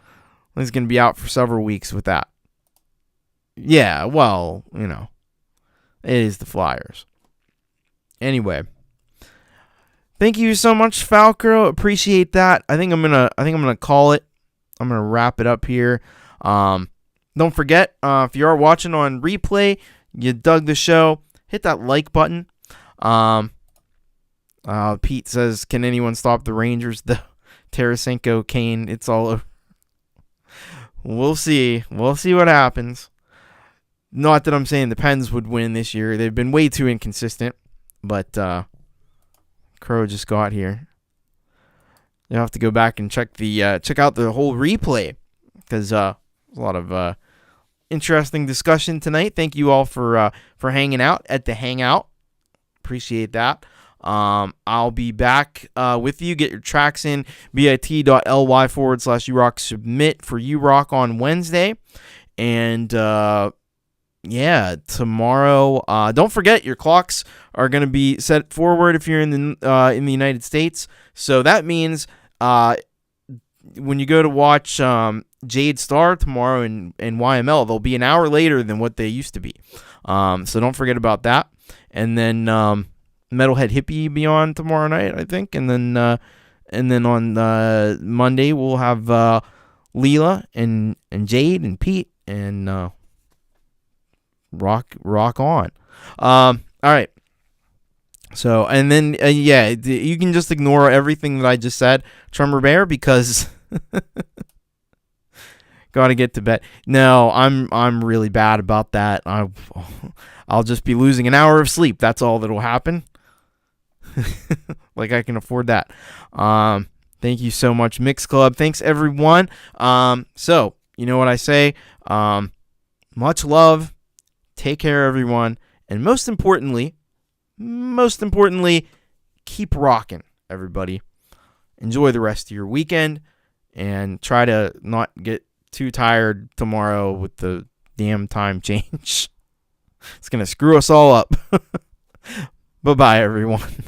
He's gonna be out for several weeks with that. Yeah, well, it is the Flyers. Anyway, thank you so much, Falcro. Appreciate that. I think I'm gonna call it. I'm gonna wrap it up here. Don't forget, if you are watching on replay, you dug the show, hit that like button. Pete says, can anyone stop the Rangers? The Tarasenko, Kane, it's all over. We'll see. We'll see what happens. Not that I'm saying the Pens would win this year. They've been way too inconsistent. But Crow just got here. You have to go back and check out the whole replay, because a lot of interesting discussion tonight. Thank you all for hanging out at the Hangout. Appreciate that. I'll be back with you. Get your tracks in, bit.ly/urock submit for urock on Wednesday. And yeah, tomorrow, don't forget your clocks are going to be set forward if you're in the United States. So that means when you go to watch Jade Star tomorrow in YML, they'll be an hour later than what they used to be. So don't forget about that. And then Metalhead Hippie be on tomorrow night, I think. And then on Monday we'll have Leela and Jade and Pete and rock on. All right. So, and then, yeah, you can just ignore everything that I just said, Tremor Bear, because gotta get to bed. No, I'm really bad about that. I'll just be losing an hour of sleep. That's all that'll happen. Like I can afford that. Thank you so much, Mix Club. Thanks, everyone. So, you know what I say? Much love. Take care, everyone. And most importantly, keep rocking, everybody. Enjoy the rest of your weekend and try to not get too tired tomorrow with the damn time change. It's going to screw us all up. Bye-bye, everyone.